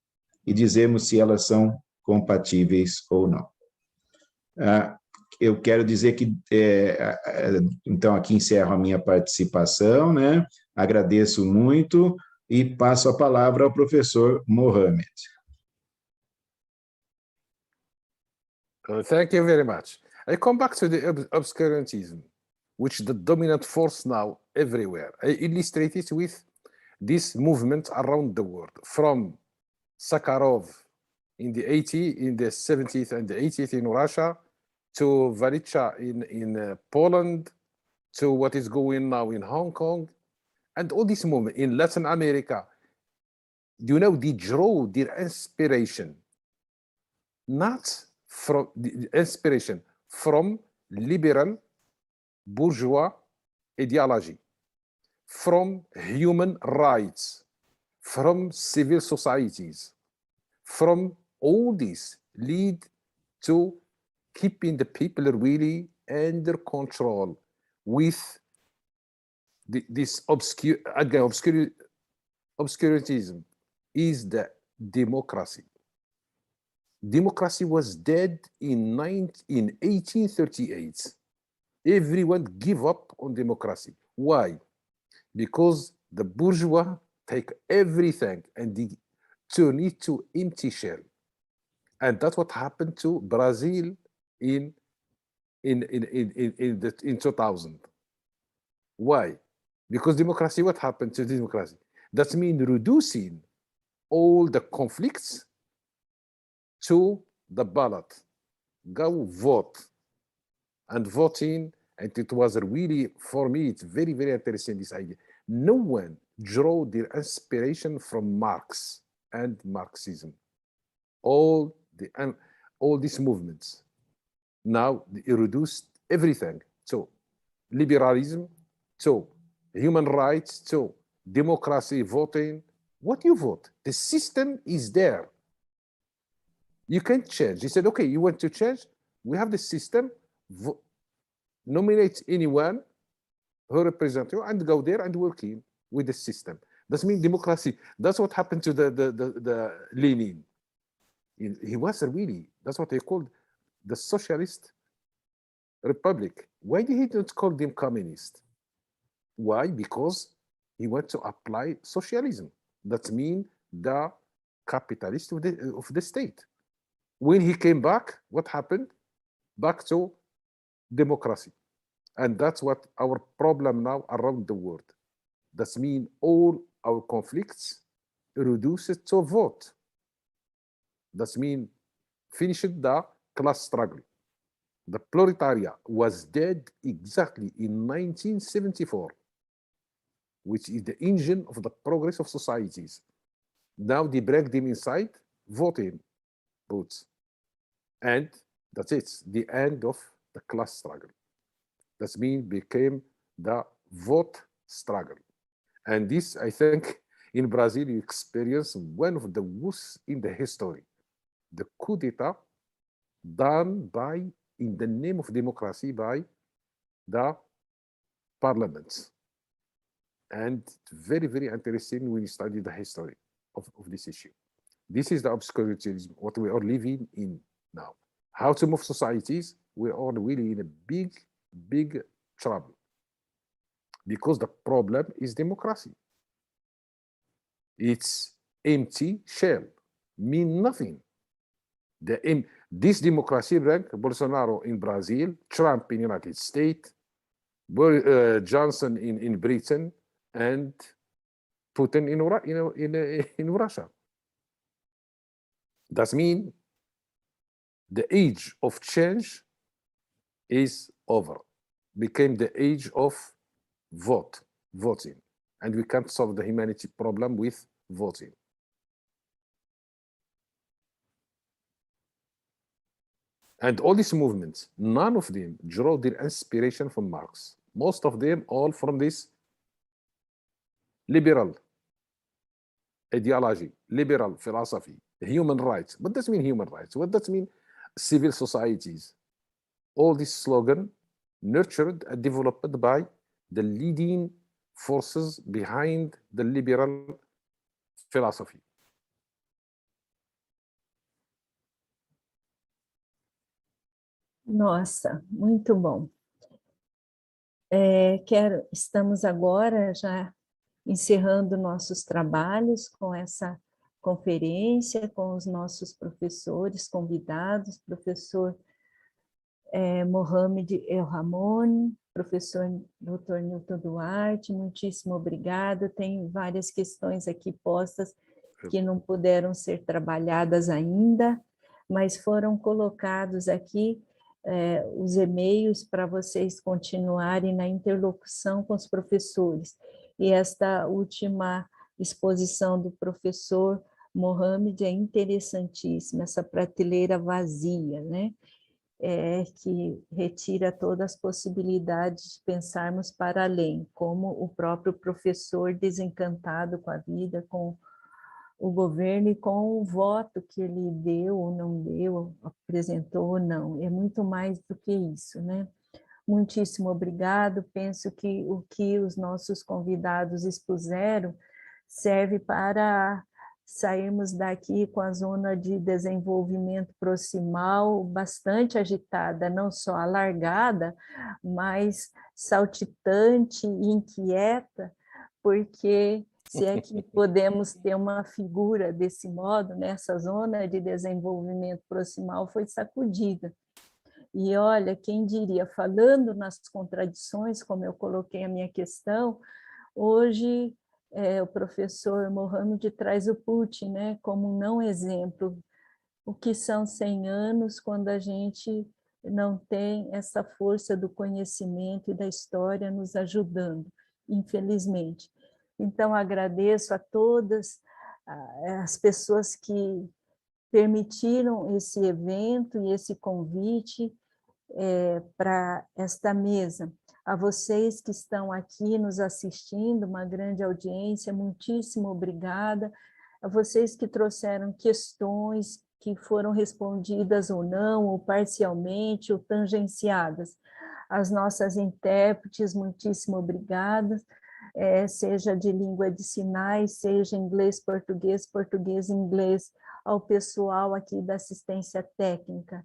e dizermos se elas são compatíveis ou não. Eu quero dizer que, então, aqui encerro a minha participação, né? Agradeço muito e passo a palavra ao professor Mohamed. Thank you very much. I come back to the obscurantism. which is the dominant force now everywhere. I illustrate it with this movement around the world, from Sakharov in the 70th and the 80th in Russia, to Valitcha in Poland, to what is going now in Hong Kong, and all this movement in Latin America. You know, they draw their inspiration not from the inspiration from liberal bourgeois ideology, from human rights, from civil societies, from all this lead to keeping the people really under control with this obscurantism is the democracy. Democracy was dead in 1838. Everyone gave up on democracy. Why? Because the bourgeois take everything and they turn it to empty shell. And that's what happened to Brazil in 2000. Why? Because democracy, what happened to democracy? That means reducing all the conflicts to the ballot. Go vote. And voting, and it was really, for me, it's very, very interesting, this idea. No one drew their inspiration from Marx and Marxism. All these movements now they reduced everything. So liberalism, to human rights, to democracy, voting. What you vote? The system is there. You can't change. He said, okay, you want to change? We have the system. Nominate anyone who represents you and go there and working with the system. That means democracy. That's what happened to the Lenin. He was really, that's what they called the socialist republic. Why did he not call them communist? Why? Because he wants to apply socialism. That means the capitalist of the state. When he came back, what happened? Back to democracy. And that's what our problem now around the world. That means all our conflicts reduce it to a vote. That means finish the class struggle. The proletariat was dead exactly in 1974, which is the engine of the progress of societies. Now they break them inside voting booths. And that's it, the end of the class struggle. That means became the vote struggle. And this, I think, in Brazil, you experience one of the worst in the history. The coup d'etat done in the name of democracy by the parliaments. And very, very interesting when you study the history of this issue. This is the obscurantism, what we are living in now. How to move societies, we are really in a big, big trouble. Because the problem is democracy. It's empty shell, mean nothing. This democracy rank Bolsonaro in Brazil, Trump in the United States, Johnson in Britain, and Putin in Russia. That means the age of change is over. Became the age of voting. And we can't solve the humanity problem with voting. And all these movements, none of them draw their inspiration from Marx. Most of them all from this liberal ideology, liberal philosophy, human rights. What does it mean human rights? What does it mean civil societies? All this slogan nurtured and developed by the leading forces behind the liberal philosophy. Nossa, muito bom. Estamos agora já encerrando nossos trabalhos com essa conferência, com os nossos professores convidados, professor Mohamed El Ramon, professor Dr. Newton Duarte, muitíssimo obrigada. Tem várias questões aqui postas que não puderam ser trabalhadas ainda, mas foram colocados aqui os e-mails para vocês continuarem na interlocução com os professores. E esta última exposição do professor Mohamed é interessantíssima, essa prateleira vazia, né? Que retira todas as possibilidades de pensarmos para além, como o próprio professor desencantado com a vida, com o governo e com o voto que ele deu ou não deu, apresentou ou não. É muito mais do que isso, né? Muitíssimo obrigado. Penso que o que os nossos convidados expuseram serve para sairmos daqui com a zona de desenvolvimento proximal bastante agitada, não só alargada, mas saltitante e inquieta, porque se é que podemos ter uma figura desse modo, nessa zona de desenvolvimento proximal foi sacudida. E olha, quem diria, falando nas contradições, como eu coloquei a minha questão, hoje o professor Mohamed traz o Putin, né, como um não exemplo. O que são 100 anos quando a gente não tem essa força do conhecimento e da história nos ajudando, infelizmente. Então, agradeço a todas as pessoas que permitiram esse evento e esse convite para esta mesa. A vocês que estão aqui nos assistindo, uma grande audiência, muitíssimo obrigada. A vocês que trouxeram questões que foram respondidas ou não, ou parcialmente, ou tangenciadas. As nossas intérpretes, muitíssimo obrigadas, seja de língua de sinais, seja inglês, português, inglês, ao pessoal aqui da assistência técnica.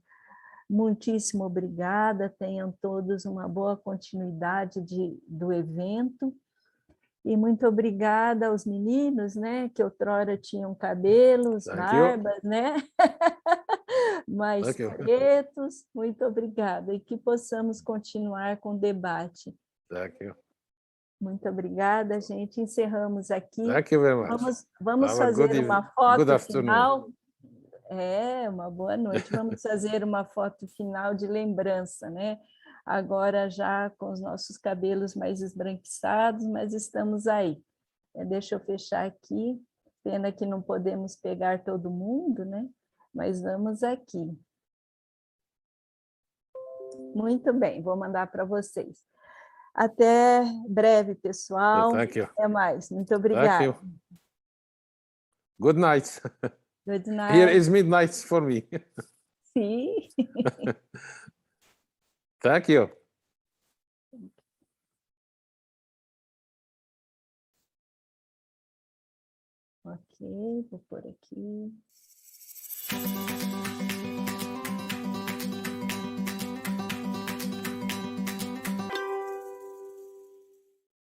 Muitíssimo obrigada, tenham todos uma boa continuidade do evento, e muito obrigada aos meninos, né, que outrora tinham cabelos, barbas, né, mais pretos, muito obrigada, e que possamos continuar com o debate. Muito obrigada, gente, encerramos aqui. Vamos fazer uma foto final. Uma boa noite. Vamos fazer uma foto final de lembrança, né? Agora já com os nossos cabelos mais esbranquiçados, mas estamos aí. Deixa eu fechar aqui. Pena que não podemos pegar todo mundo, né? Mas vamos aqui. Muito bem, vou mandar para vocês. Até breve, pessoal. Até mais. Muito obrigada. Good night. Good night. Here is midnight for me. Sim. Thank you. Ok, vou pôr aqui.